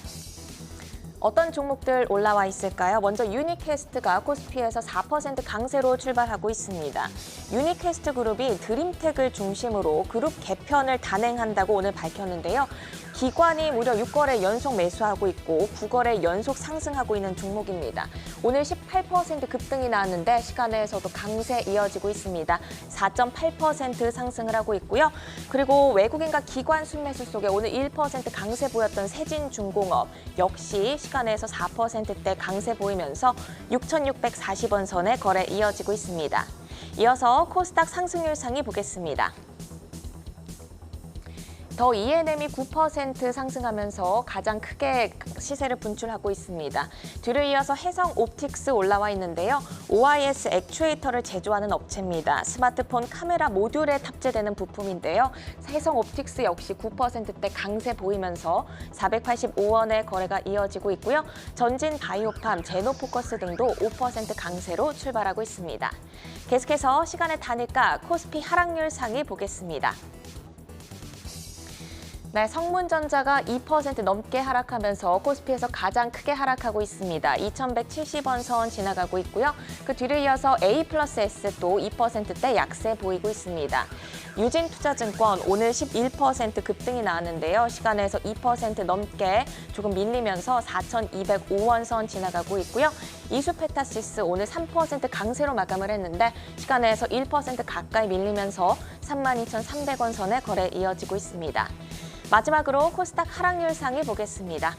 어떤 종목들 올라와 있을까요? 먼저 유니캐스트가 코스피에서 4% 강세로 출발하고 있습니다. 유니캐스트 그룹이 드림텍을 중심으로 그룹 개편을 단행한다고 오늘 밝혔는데요. 기관이 무려 6거래 연속 매수하고 있고 9거래 연속 상승하고 있는 종목입니다. 오늘 18% 급등이 나왔는데 시간에서도 강세 이어지고 있습니다. 4.8% 상승을 하고 있고요. 그리고 외국인과 기관 순매수 속에 오늘 1% 강세 보였던 세진중공업 역시 시간에서 4%대 강세 보이면서 6,640원 선에 거래 이어지고 있습니다. 이어서 코스닥 상승률 상위 보겠습니다. 더 E&M이 9% 상승하면서 가장 크게 시세를 분출하고 있습니다. 뒤를 이어서 해성옵틱스 올라와 있는데요. OIS 액추에이터를 제조하는 업체입니다. 스마트폰 카메라 모듈에 탑재되는 부품인데요. 해성옵틱스 역시 9%대 강세 보이면서 485원의 거래가 이어지고 있고요. 전진 바이오팜, 제노포커스 등도 5% 강세로 출발하고 있습니다. 계속해서 시간의 단일가 코스피 하락률 상위 보겠습니다. 네, 성문전자가 2% 넘게 하락하면서 코스피에서 가장 크게 하락하고 있습니다. 2,170원 선 지나가고 있고요. 그 뒤를 이어서 A+S도 2%대 약세 보이고 있습니다. 유진투자증권 오늘 11% 급등이 나왔는데요. 시간에서 2% 넘게 조금 밀리면서 4,205원 선 지나가고 있고요. 이수페타시스 오늘 3% 강세로 마감을 했는데 시간에서 1% 가까이 밀리면서 32,300원 선에 거래 이어지고 있습니다. 마지막으로 코스닥 하락률 상위 보겠습니다.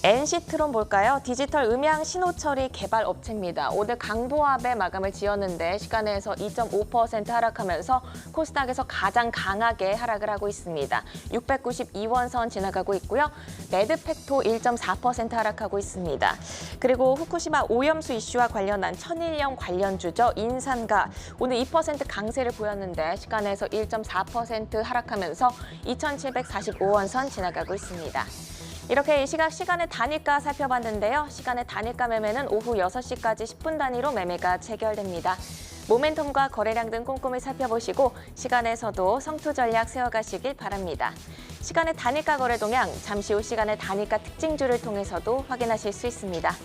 NC트론 볼까요? 디지털 음향 신호처리 개발 업체입니다. 오늘 강보합에 마감을 지었는데 시간에서 2.5% 하락하면서 코스닥에서 가장 강하게 하락을 하고 있습니다. 692원 선 지나가고 있고요. 매드팩토 1.4% 하락하고 있습니다. 그리고 후쿠시마 오염수 이슈와 관련한 천일염 관련주죠. 인산가 오늘 2% 강세를 보였는데 시간에서 1.4% 하락하면서 2,745원 선 지나가고 있습니다. 이렇게 이 시각 시간의 단일가 살펴봤는데요. 시간의 단일가 매매는 오후 6시까지 10분 단위로 매매가 체결됩니다. 모멘텀과 거래량 등 꼼꼼히 살펴보시고 시간에서도 성투 전략 세워가시길 바랍니다. 시간의 단일가 거래 동향, 잠시 후 시간의 단일가 특징주를 통해서도 확인하실 수 있습니다.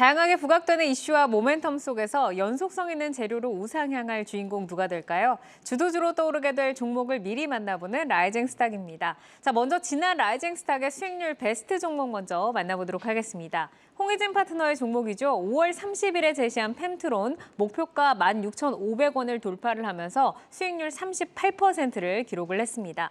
다양하게 부각되는 이슈와 모멘텀 속에서 연속성 있는 재료로 우상향할 주인공 누가 될까요? 주도주로 떠오르게 될 종목을 미리 만나보는 라이징 스탁입니다. 자, 먼저 지난 라이징 스탁의 수익률 베스트 종목 먼저 만나보도록 하겠습니다. 홍희진 파트너의 종목이죠. 5월 30일에 제시한 펜트론 목표가 16,500원을 돌파를 하면서 수익률 38%를 기록을 했습니다.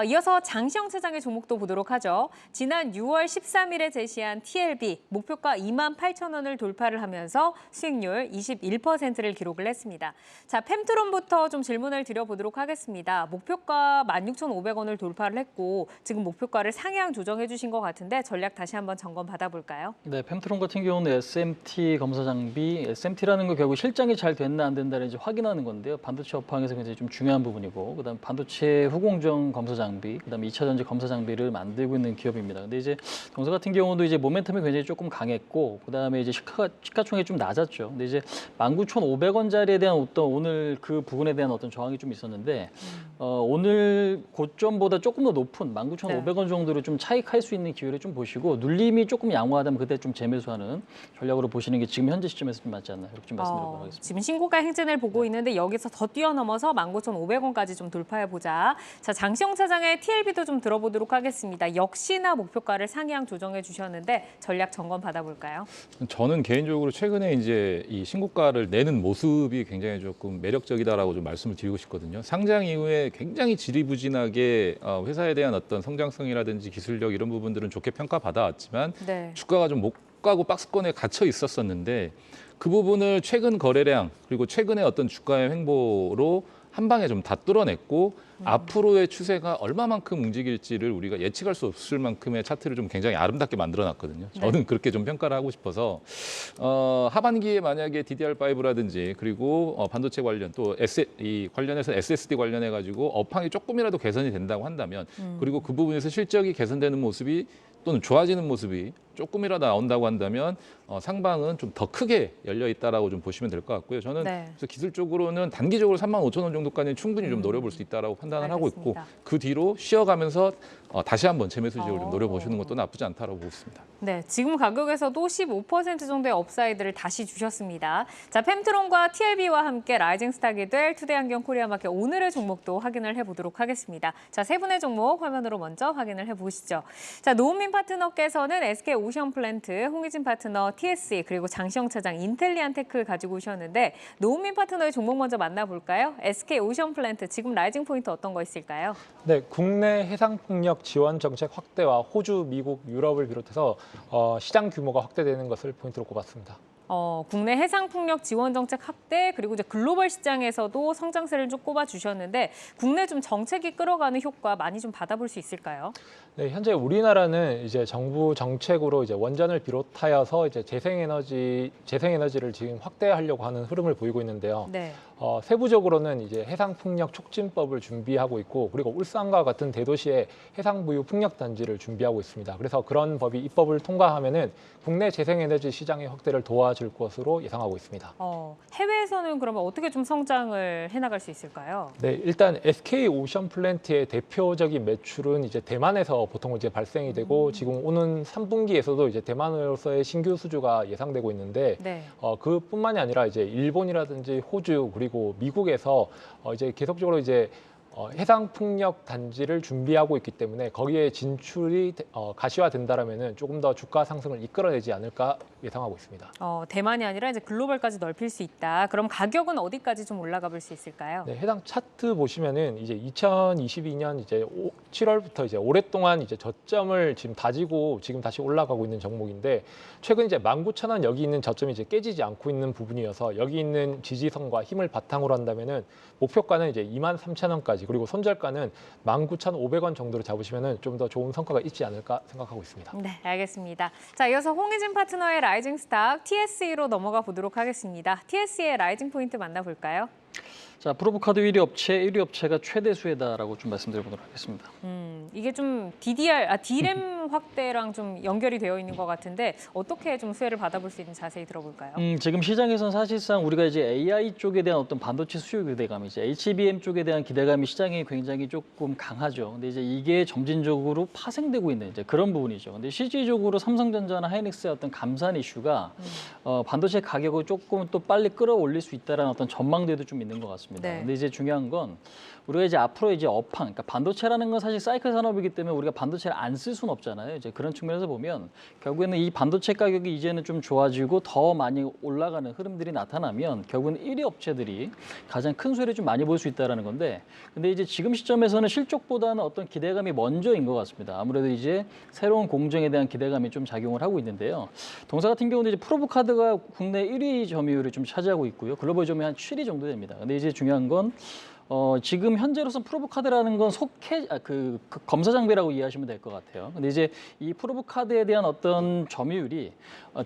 이어서 장시영 차장의 종목도 보도록 하죠. 지난 6월 13일에 제시한 TLB 목표가 28,000원을 돌파를 하면서 수익률 21%를 기록을 했습니다. 자, 펜트론부터 좀 질문을 드려보도록 하겠습니다. 목표가 16,500원을 돌파를 했고 지금 목표가를 상향 조정해 주신 것 같은데 전략 다시 한번 점검 받아볼까요? 네, 펜트론 같은 경우는 SMT 검사 장비, SMT라는 거 결국 실장이 잘 됐나 안 된다를 이제 확인하는 건데요. 반도체 업황에서 굉장히 좀 중요한 부분이고, 그다음 반도체 후공정 검사 장비, 그다음 2차 전지 검사 장비를 만들고 있는 기업입니다. 근데 이제 동사 같은 경우도 이제 모멘텀이 굉장히 조금 강했고, 그다음에 이제 시가총액이 좀 낮았죠. 근데 이제 19,500원짜리에 대한 어떤 오늘 그 부분에 대한 어떤 저항이 좀 있었는데, 오늘 고점보다 조금 더 높은 19,500원 정도로 좀 차익할 수 있는 기회를 좀 보시고, 눌림이 조금 양호하다면 그때 좀 재매수하는 전략으로 보시는 게 지금 현재 시점에서 좀 맞지 않나 이렇게 좀 말씀드리도록 하겠습니다. 지금 신고가 행진을 보고 있는데 여기서 더 뛰어넘어서 19,500원까지 좀 돌파해보자. 자, 장시영 차장의 TLB도 좀 들어보도록 하겠습니다. 역시나 목표가를 상향 조정해 주셨는데 전략 점검 받아볼까요? 저는 개인적으로 최근에 이제 이 신고가를 내는 모습이 굉장히 조금 매력적이다라고 좀 말씀을 드리고 싶거든요. 상장 이후에 굉장히 지리부진하게 회사에 대한 어떤 성장성이라든지 기술력 이런 부분들은 좋게 평가받아왔지만 네. 주가가 좀 못 가고 박스권에 갇혀 있었었는데 그 부분을 최근 거래량 그리고 최근의 어떤 주가의 횡보로 한 방에 좀 다 뚫어냈고 앞으로의 추세가 얼마만큼 움직일지를 우리가 예측할 수 없을 만큼의 차트를 좀 굉장히 아름답게 만들어놨거든요. 저는 그렇게 좀 평가를 하고 싶어서 하반기에 만약에 DDR5라든지 그리고 반도체 관련 또 이 관련해서 SSD 관련해 가지고 업황이 조금이라도 개선이 된다고 한다면 그리고 그 부분에서 실적이 개선되는 모습이 또는 좋아지는 모습이 조금이라도 나온다고 한다면 상방은 좀 더 크게 열려 있다라고 좀 보시면 될 것 같고요. 저는 네. 그래서 기술적으로는 단기적으로 35,000원 정도까지는 충분히 좀 노려볼 수 있다라고 판단을 하고 있고 알겠습니다. 그 뒤로 쉬어가면서 다시 한번 재매수 지역을 좀 노려보시는 것도 나쁘지 않다라고 보고 있습니다. 네, 지금 가격에서도 15% 정도의 업사이드를 다시 주셨습니다. 자, 펜트론과 TLB와 함께 라이징 스탁이 될 투데이안경 코리아마켓 오늘의 종목도 확인을 해보도록 하겠습니다. 자, 세 분의 종목 화면으로 먼저 확인을 해보시죠. 자, 노은민 파트너께서는 SK 오션플랜트, 홍희진 파트너 TSE 그리고 장시영 차장 인텔리안테크 가지고 오셨는데 노은민 파트너의 종목 먼저 만나볼까요? SK 오션플랜트 지금 라이징 포인트 어떤 거 있을까요? 네, 국내 해상폭력 지원 정책 확대와 호주, 미국, 유럽을 비롯해서 시장 규모가 확대되는 것을 포인트로 꼽았습니다. 국내 해상폭력 지원 정책 확대 그리고 이제 글로벌 시장에서도 성장세를 좀 꼽아 주셨는데 국내 좀 정책이 끌어가는 효과 많이 좀 받아볼 수 있을까요? 네, 현재 우리나라는 이제 정부 정책으로 이제 원전을 비롯하여서 이제 재생에너지를 지금 확대하려고 하는 흐름을 보이고 있는데요. 네. 세부적으로는 이제 해상폭력 촉진법을 준비하고 있고 그리고 울산과 같은 대도시에 해상부유 풍력 단지를 준비하고 있습니다. 그래서 그런 법이 입법을 통과하면은 국내 재생에너지 시장의 확대를 도와줄 것으로 예상하고 있습니다. 해외에서는 그러면 어떻게 좀 성장을 해나갈 수 있을까요? 네, 일단 SK 오션 플랜트의 대표적인 매출은 이제 대만에서 보통 이제 발생이 되고 지금 오는 3분기에서도 이제 대만으로서의 신규 수주가 예상되고 있는데 네. 그뿐만이 아니라 이제 일본이라든지 호주 그리고 미국에서 이제 계속적으로 이제 해상 풍력 단지를 준비하고 있기 때문에 거기에 진출이 가시화된다라면은 조금 더 주가 상승을 이끌어내지 않을까 예상하고 있습니다. 대만이 아니라 이제 글로벌까지 넓힐 수 있다. 그럼 가격은 어디까지 좀 올라가 볼 수 있을까요? 네, 해당 차트 보시면은 이제 2022년 이제 7월부터 이제 오랫동안 이제 저점을 지금 다지고 지금 다시 올라가고 있는 종목인데 최근 이제 19,000원 여기 있는 저점이 이제 깨지지 않고 있는 부분이어서 여기 있는 지지선과 힘을 바탕으로 한다면은 목표가는 이제 23,000원까지 그리고 손절가는 19,500원 정도로 잡으시면은 좀 더 좋은 성과가 있지 않을까 생각하고 있습니다. 네, 알겠습니다. 자, 이어서 홍희진 파트너의 라이징 스탁 TSE로 넘어가 보도록 하겠습니다. TSE의 라이징 포인트 만나볼까요? 자, 프로브카드 1위 업체가 최대 수혜다라고 좀 말씀드려보도록 하겠습니다. 이게 좀 D램 확대랑 좀 연결이 되어 있는 것 같은데 어떻게 좀 수혜를 받아볼 수 있는지 자세히 들어볼까요? 지금 시장에서는 사실상 우리가 이제 AI 쪽에 대한 어떤 반도체 수요 기대감이 이제 HBM 쪽에 대한 기대감이 시장에 굉장히 조금 강하죠. 근데 이제 이게 점진적으로 파생되고 있는 이제 그런 부분이죠. 근데 실질적으로 삼성전자나 하이닉스의 어떤 감산 이슈가 반도체 가격을 조금 또 빨리 끌어올릴 수 있다라는 어떤 전망대도 좀 있는 것 같습니다. 네. 근데 이제 중요한 건 우리가 이제 앞으로 이제 업황, 그러니까 반도체라는 건 사실 사이클 산업이기 때문에 우리가 반도체를 안 쓸 수는 없잖아요. 이제 그런 측면에서 보면 결국에는 이 반도체 가격이 이제는 좀 좋아지고 더 많이 올라가는 흐름들이 나타나면 결국은 1위 업체들이 가장 큰 수혜를 좀 많이 볼 수 있다라는 건데, 근데 이제 지금 시점에서는 실적보다는 어떤 기대감이 먼저인 것 같습니다. 아무래도 이제 새로운 공정에 대한 기대감이 좀 작용을 하고 있는데요. 동사 같은 경우는 이제 프로브카드가 국내 1위 점유율을 좀 차지하고 있고요. 글로벌 점유율 한 7위 정도 됩니다. 근데 이제 중요한 건 지금 현재로선 프로브카드라는 건 그 검사 장비라고 이해하시면 될 것 같아요. 근데 이제 이 프로브카드에 대한 어떤 점유율이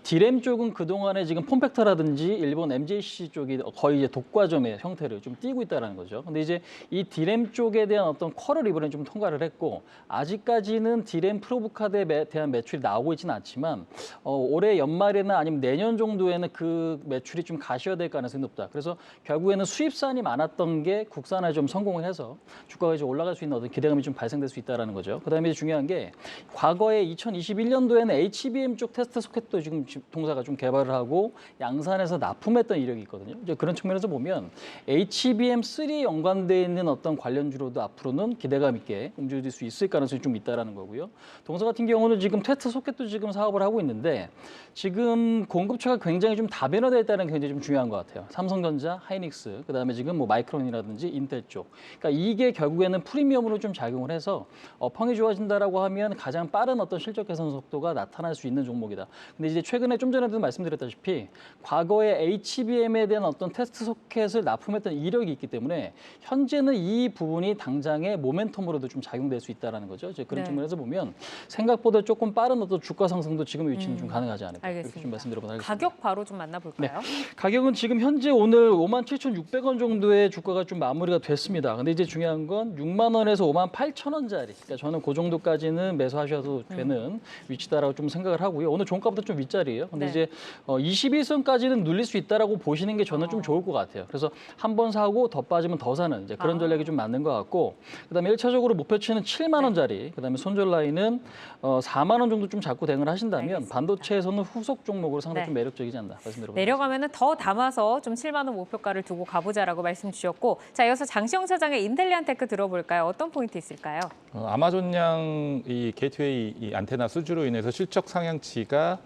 D램 쪽은 그동안에 지금 폼팩터라든지 일본 MJC 쪽이 거의 이제 독과점의 형태를 좀 띠고 있다는 거죠. 근데 이제 이 D램 쪽에 대한 어떤 쿼럴 이번에 좀 통과를 했고, 아직까지는 D램 프로브카드에 대한 매출이 나오고 있지는 않지만 올해 연말이나 아니면 내년 정도에는 그 매출이 좀 가시화될 가능성이 높다. 그래서 결국에는 수입산이 많았던 게 국산화에 좀 성공을 해서 주가가 이제 올라갈 수 있는 어떤 기대감이 좀 발생될 수 있다는 거죠. 그다음에 중요한 게 과거에 2021년도에는 HBM 쪽 테스트 소켓도 지금 동사가 좀 개발을 하고 양산해서 납품했던 이력이 있거든요. 이제 그런 측면에서 보면 HBM3에 연관되어 있는 어떤 관련주로도 앞으로는 기대감 있게 움직일 수 있을 가능성이 좀 있다라는 거고요. 동사 같은 경우는 지금 테스트 소켓도 지금 사업을 하고 있는데 지금 공급처가 굉장히 좀 다변화되어 있다는 게 굉장히 좀 중요한 것 같아요. 삼성전자, 하이닉스, 그다음에 지금 뭐 마이크론이라든지 인텔 쪽. 그러니까 이게 결국에는 프리미엄으로 좀 작용을 해서 업황이 좋아진다라고 하면 가장 빠른 어떤 실적 개선 속도가 나타날 수 있는 종목이다. 근데 이제 최근에 좀 전에도 말씀드렸다시피 과거에 HBM에 대한 어떤 테스트 소켓을 납품했던 이력이 있기 때문에 현재는 이 부분이 당장의 모멘텀으로도 좀 작용될 수 있다는 거죠. 이제 그런 네. 측면에서 보면 생각보다 조금 빠른 어떤 주가 상승도 지금 위치는 좀 가능하지 않을까 알겠습니다. 이렇게 좀 말씀드려보도록 하겠습니다. 가격 바로 좀 만나볼까요? 가격은 지금 현재 오늘 57,600원 정도의 주가가 좀 마무리가 됐습니다. 근데 이제 중요한 건 6만 원에서 58,000원짜리. 그러니까 저는 그 정도까지는 매수하셔도 되는 위치다라고 좀 생각을 하고요. 오늘 종가부터 좀 윗자리예요. 근데 네. 이제 21선까지는 눌릴 수 있다라고 보시는 게 저는 좀 좋을 것 같아요. 그래서 한 번 사고 더 빠지면 더 사는 이제 그런 전략이 좀 맞는 것 같고, 그다음에 1차적으로 목표치는 7만 원짜리. 그다음에 손절 라인은 4만 원 정도 좀 잡고 대응을 하신다면 알겠습니다. 반도체에서는 후속 종목으로 상당히 네. 좀 매력적이지 않나 말씀드려보겠습니다. 내려가면은 더 담아서 좀 7만 원 목표가를 두고 가보자라고 말씀 주셨고, 자 이어서 장시영 차장의 인텔리안테크 들어볼까요? 어떤 포인트 있을까요? 아마존양 이 게이트웨이 이 안테나 수주로 인해서 실적 상향치가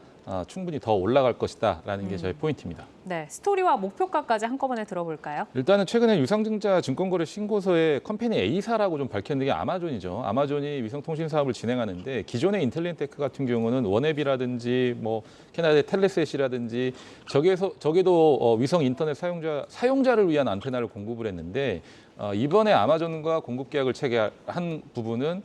충분히 더 올라갈 것이다라는 게 저희 포인트입니다. 네, 스토리와 목표가까지 한꺼번에 들어볼까요? 일단은 최근에 유상증자 증권거래 신고서에 컴퍼니 A사라고 좀 밝혔는 게 아마존이죠. 아마존이 위성통신 사업을 진행하는데 기존의 인텔리안테크 같은 경우는 원앱이라든지 뭐 캐나다의 텔레셋이라든지 저게도 위성 인터넷 사용자를 위한 안테나를 공급을 했는데 이번에 아마존과 공급 계약을 체결한 부분은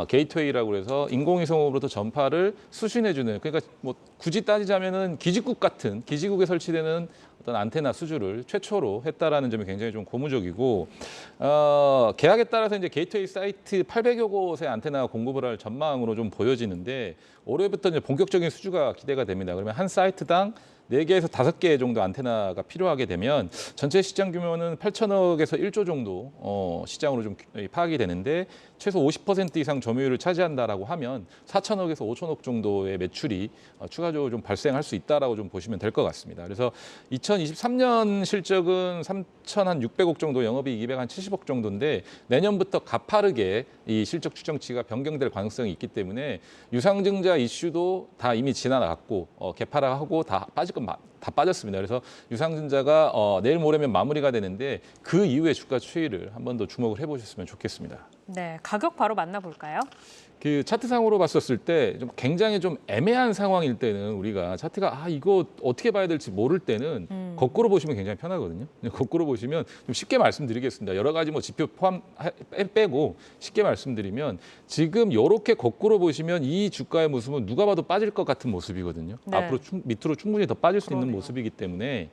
게이트웨이라고 해서 인공위성으로부터 전파를 수신해주는, 그러니까 뭐 굳이 따지자면은 기지국에 설치되는 어떤 안테나 수주를 최초로 했다라는 점이 굉장히 좀 고무적이고, 계약에 따라서 이제 게이트웨이 사이트 800여 곳의 안테나 공급을 할 전망으로 좀 보여지는데 올해부터 이제 본격적인 수주가 기대가 됩니다. 그러면 한 사이트당 4개에서 5개 정도 안테나가 필요하게 되면 전체 시장 규모는 8천억에서 1조 정도 시장으로 좀 파악이 되는데 최소 50% 이상 점유율을 차지한다라고 하면 4천억에서 5천억 정도의 매출이 추가적으로 좀 발생할 수 있다라고 좀 보시면 될 것 같습니다. 그래서 2023년 실적은 3,600억 정도, 영업이익 270억 정도인데 내년부터 가파르게 이 실적 추정치가 변경될 가능성이 있기 때문에 유상증자 이슈도 다 이미 지나갔고 개파락하고 다 빠질 건 다 빠졌습니다. 그래서 유상증자가 내일 모레면 마무리가 되는데 그 이후에 주가 추이를 한 번 더 주목을 해보셨으면 좋겠습니다. 네, 가격 바로 만나볼까요? 그 차트상으로 봤었을 때 좀 굉장히 좀 애매한 상황일 때는 우리가 차트가 이거 어떻게 봐야 될지 모를 때는 거꾸로 보시면 굉장히 편하거든요. 거꾸로 보시면 좀 쉽게 말씀드리겠습니다. 여러 가지 뭐 지표 빼고 쉽게 말씀드리면 지금 이렇게 거꾸로 보시면 이 주가의 모습은 누가 봐도 빠질 것 같은 모습이거든요. 네. 앞으로 밑으로 충분히 더 빠질 수 있는 그러네요. 모습이기 때문에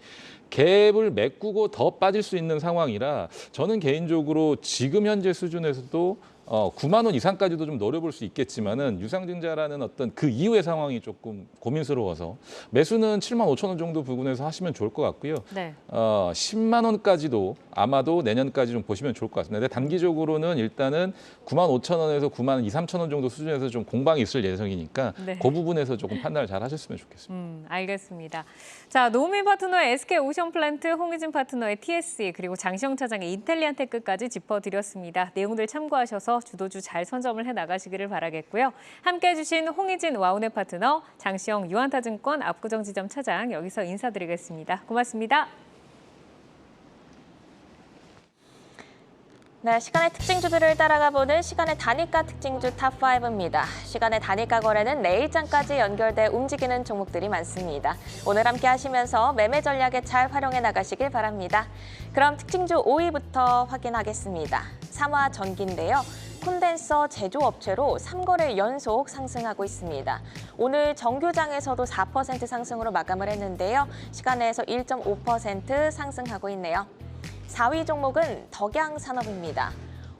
갭을 메꾸고 더 빠질 수 있는 상황이라 저는 개인적으로 지금 현재 수준에서도 9만 원 이상까지도 좀 노려볼 수 있겠지만은 유상증자라는 어떤 그 이후의 상황이 조금 고민스러워서 매수는 7만 5천 원 정도 부근에서 하시면 좋을 것 같고요. 네. 10만 원까지도 아마도 내년까지 좀 보시면 좋을 것 같습니다. 근데 단기적으로는 일단은 9만 5천 원에서 9만 2, 3천 원 정도 수준에서 좀 공방이 있을 예정이니까 네. 그 부분에서 조금 판단을 잘 하셨으면 좋겠습니다. 알겠습니다. 자, 노우미 파트너의 SK 오션플랜트, 홍희진 파트너의 TSE, 그리고 장시영 차장의 인텔리안테크까지 짚어드렸습니다. 내용들 참고하셔서 주도주 잘 선점을 해나가시기를 바라겠고요. 함께해 주신 홍희진 와우넷 파트너, 장시영 유한타증권 압구정지점 차장 여기서 인사드리겠습니다. 고맙습니다. 네, 시간의 특징주들을 따라가 보는 시간의 단일가 특징주 탑5입니다. 시간의 단일가 거래는 내일장까지 연결돼 움직이는 종목들이 많습니다. 오늘 함께 하시면서 매매 전략에 잘 활용해 나가시길 바랍니다. 그럼 특징주 5위부터 확인하겠습니다. 삼화전기인데요. 콘덴서 제조업체로 3거래 연속 상승하고 있습니다. 오늘 정규장에서도 4% 상승으로 마감을 했는데요. 시간에서 1.5% 상승하고 있네요. 4위 종목은 덕양산업입니다.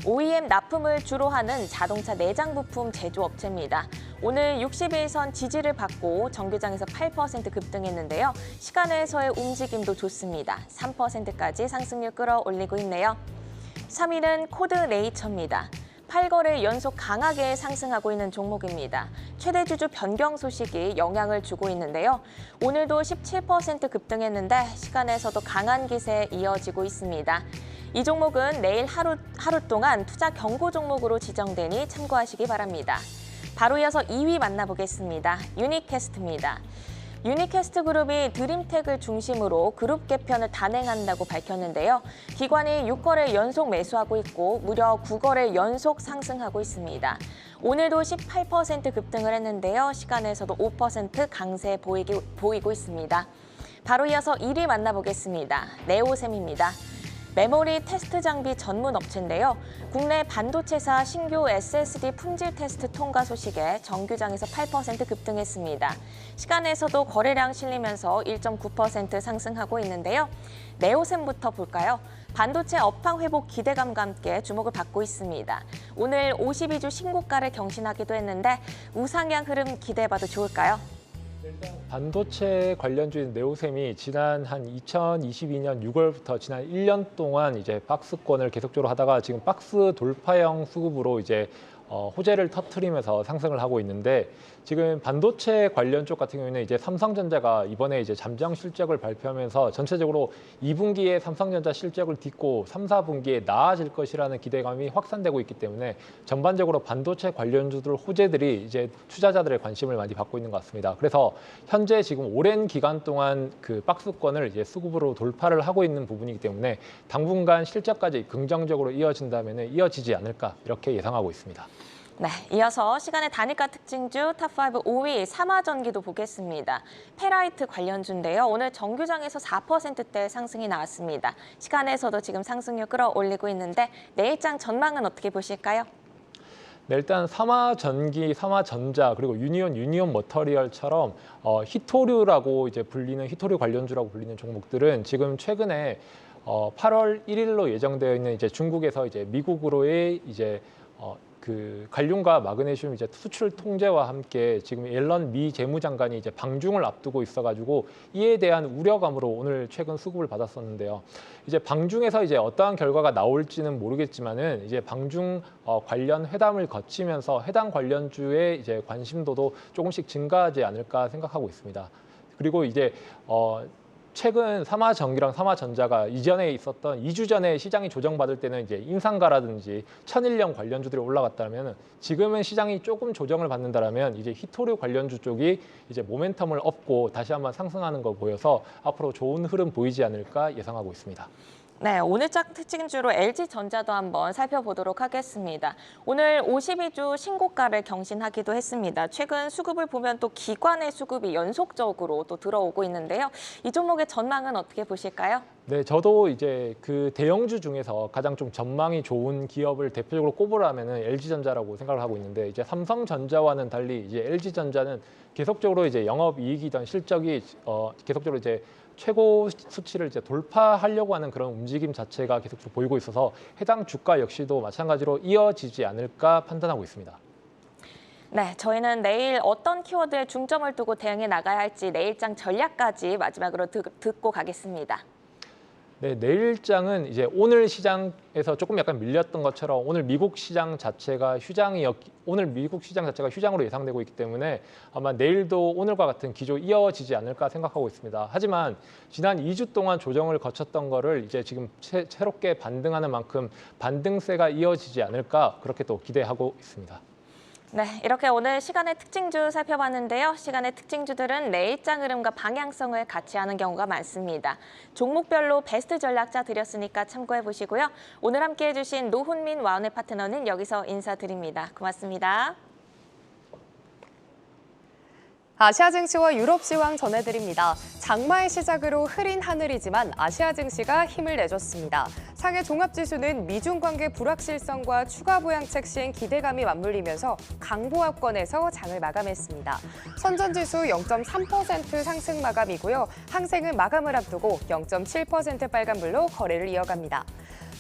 OEM 납품을 주로 하는 자동차 내장 부품 제조업체입니다. 오늘 60일선 지지를 받고 정규장에서 8% 급등했는데요. 시간에서의 움직임도 좋습니다. 3%까지 상승률 끌어올리고 있네요. 3위는 코드네이처입니다. 8거래 연속 강하게 상승하고 있는 종목입니다. 최대 주주 변경 소식이 영향을 주고 있는데요. 오늘도 17% 급등했는데 시간에서도 강한 기세에 이어지고 있습니다. 이 종목은 내일 하루 동안 투자 경고 종목으로 지정되니 참고하시기 바랍니다. 바로 이어서 2위 만나보겠습니다. 유니캐스트입니다. 유니캐스트 그룹이 드림텍을 중심으로 그룹 개편을 단행한다고 밝혔는데요. 기관이 6거래 연속 매수하고 있고 무려 9거래 연속 상승하고 있습니다. 오늘도 18% 급등을 했는데요. 시간에서도 5% 강세 보이고 있습니다. 바로 이어서 1위 만나보겠습니다. 네오셈입니다. 메모리 테스트 장비 전문 업체인데요. 국내 반도체사 신규 SSD 품질 테스트 통과 소식에 정규장에서 8% 급등했습니다. 시간에서도 거래량 실리면서 1.9% 상승하고 있는데요. 네오셈부터 볼까요? 반도체 업황 회복 기대감과 함께 주목을 받고 있습니다. 오늘 52주 신고가를 경신하기도 했는데 우상향 흐름 기대해봐도 좋을까요? 반도체 관련주인 네오셈이 지난 한 2022년 6월부터 지난 1년 동안 이제 박스권을 계속적으로 하다가 지금 박스 돌파형 수급으로 이제 호재를 터트리면서 상승을 하고 있는데 지금 반도체 관련 쪽 같은 경우에는 이제 삼성전자가 이번에 이제 잠정 실적을 발표하면서 전체적으로 2분기에 삼성전자 실적을 딛고 3, 4분기에 나아질 것이라는 기대감이 확산되고 있기 때문에 전반적으로 반도체 관련주들 호재들이 이제 투자자들의 관심을 많이 받고 있는 것 같습니다. 그래서 현재 지금 오랜 기간 동안 그 박스권을 이제 수급으로 돌파를 하고 있는 부분이기 때문에 당분간 실적까지 긍정적으로 이어진다면 이어지지 않을까 이렇게 예상하고 있습니다. 네, 이어서 시간의 단일가 특징주 탑5 5위 삼화전기도 보겠습니다. 페라이트 관련주인데요. 오늘 정규장에서 4%대 상승이 나왔습니다. 시간에서도 지금 상승률 끌어올리고 있는데 내일장 전망은 어떻게 보실까요? 네, 일단 삼화전기, 삼화전자 그리고 유니온 머터리얼처럼 히토류라고 이제 불리는 히토류 관련주라고 불리는 종목들은 지금 최근에 8월 1일로 예정되어 있는 이제 중국에서 이제 미국으로의 이제 그 갈륨과 마그네슘 이제 수출 통제와 함께 지금 옐런 미 재무장관이 이제 방중을 앞두고 있어가지고 이에 대한 우려감으로 오늘 최근 수급을 받았었는데요. 이제 방중에서 이제 어떠한 결과가 나올지는 모르겠지만은 이제 방중 관련 회담을 거치면서 해당 관련주의 이제 관심도도 조금씩 증가하지 않을까 생각하고 있습니다. 그리고 이제 최근 삼화전기랑 삼화전자가 이전에 있었던 2주 전에 시장이 조정받을 때는 이제 인상가라든지 천일염 관련주들이 올라갔다면 지금은 시장이 조금 조정을 받는다라면 이제 히토류 관련주 쪽이 이제 모멘텀을 얻고 다시 한번 상승하는 거 보여서 앞으로 좋은 흐름 보이지 않을까 예상하고 있습니다. 네, 오늘 짝 특징주로 LG전자도 한번 살펴보도록 하겠습니다. 오늘 52주 신고가를 경신하기도 했습니다. 최근 수급을 보면 또 기관의 수급이 연속적으로 또 들어오고 있는데요. 이 종목의 전망은 어떻게 보실까요? 네, 저도 이제 그 대형주 중에서 가장 좀 전망이 좋은 기업을 대표적으로 꼽으라면은 LG전자라고 생각을 하고 있는데 이제 삼성전자와는 달리 이제 LG전자는 계속적으로 이제 영업이익이든 실적이 계속적으로 이제 최고 수치를 이제 돌파하려고 하는 그런 움직임 자체가 계속 보이고 있어서 해당 주가 역시도 마찬가지로 이어지지 않을까 판단하고 있습니다. 네, 저희는 내일 어떤 키워드에 중점을 두고 대응해 나가야 할지 내일장 전략까지 마지막으로 듣고 가겠습니다. 네, 내일장은 이제 오늘 시장에서 조금 약간 밀렸던 것처럼 오늘 미국 시장 자체가 휴장으로 예상되고 있기 때문에 아마 내일도 오늘과 같은 기조 이어지지 않을까 생각하고 있습니다. 하지만 지난 2주 동안 조정을 거쳤던 거를 이제 지금 새롭게 반등하는 만큼 반등세가 이어지지 않을까 그렇게 또 기대하고 있습니다. 네, 이렇게 오늘 시간의 특징주 살펴봤는데요. 시간의 특징주들은 내일장 흐름과 방향성을 같이 하는 경우가 많습니다. 종목별로 베스트 전략자 드렸으니까 참고해 보시고요. 오늘 함께해 주신 노훈민 와운의 파트너는 여기서 인사드립니다. 고맙습니다. 아시아 증시와 유럽 시황 전해드립니다. 장마의 시작으로 흐린 하늘이지만 아시아 증시가 힘을 내줬습니다. 상해 종합지수는 미중 관계 불확실성과 추가 부양책 시행 기대감이 맞물리면서 강보합권에서 장을 마감했습니다. 선전지수 0.3% 상승 마감이고요. 항생은 마감을 앞두고 0.7% 빨간불로 거래를 이어갑니다.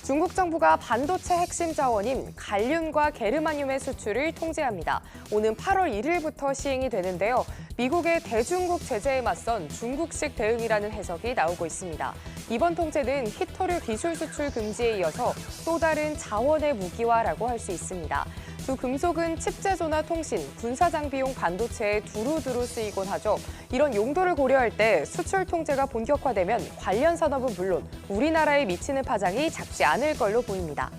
중국 정부가 반도체 핵심 자원인 갈륨과 게르마늄의 수출을 통제합니다. 오는 8월 1일부터 시행이 되는데요. 미국의 대중국 제재에 맞선 중국식 대응이라는 해석이 나오고 있습니다. 이번 통제는 히토류 기술 수출 금지에 이어서 또 다른 자원의 무기화라고 할 수 있습니다. 두 금속은 칩 제조나 통신, 군사 장비용 반도체에 두루두루 쓰이곤 하죠. 이런 용도를 고려할 때 수출 통제가 본격화되면 관련 산업은 물론 우리나라에 미치는 파장이 작지 않을 걸로 보입니다.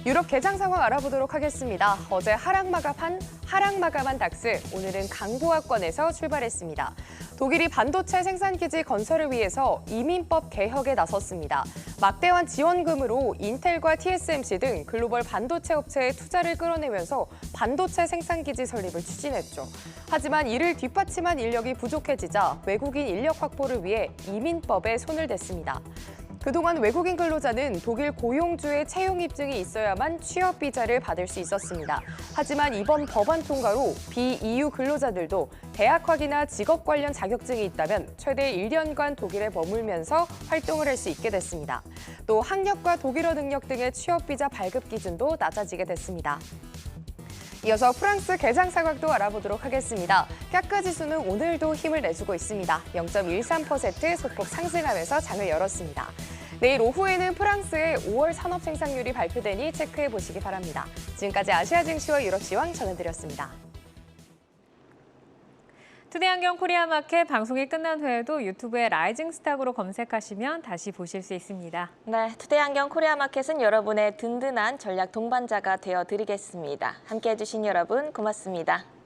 유럽 개장 상황 알아보도록 하겠습니다. 어제 하락 마감한 닥스, 오늘은 강보합권에서 출발했습니다. 독일이 반도체 생산기지 건설을 위해서 이민법 개혁에 나섰습니다. 막대한 지원금으로 인텔과 TSMC 등 글로벌 반도체 업체의 투자를 끌어내면서 반도체 생산기지 설립을 추진했죠. 하지만 이를 뒷받침한 인력이 부족해지자 외국인 인력 확보를 위해 이민법에 손을 댔습니다. 그동안 외국인 근로자는 독일 고용주의 채용 입증이 있어야만 취업 비자를 받을 수 있었습니다. 하지만 이번 법안 통과로 비EU 근로자들도 대학학위나 직업 관련 자격증이 있다면 최대 1년간 독일에 머물면서 활동을 할 수 있게 됐습니다. 또 학력과 독일어 능력 등의 취업 비자 발급 기준도 낮아지게 됐습니다. 이어서 프랑스 개장 상황도 알아보도록 하겠습니다. 까크 지수는 오늘도 힘을 내주고 있습니다. 0.13% 소폭 상승하면서 장을 열었습니다. 내일 오후에는 프랑스의 5월 산업 생산률이 발표되니 체크해 보시기 바랍니다. 지금까지 아시아 증시와 유럽 시황 전해드렸습니다. 투데이안경 코리아마켓 방송이 끝난 후에도 유튜브에 라이징 스탁으로 검색하시면 다시 보실 수 있습니다. 네, 투데이안경 코리아마켓은 여러분의 든든한 전략 동반자가 되어드리겠습니다. 함께해 주신 여러분 고맙습니다.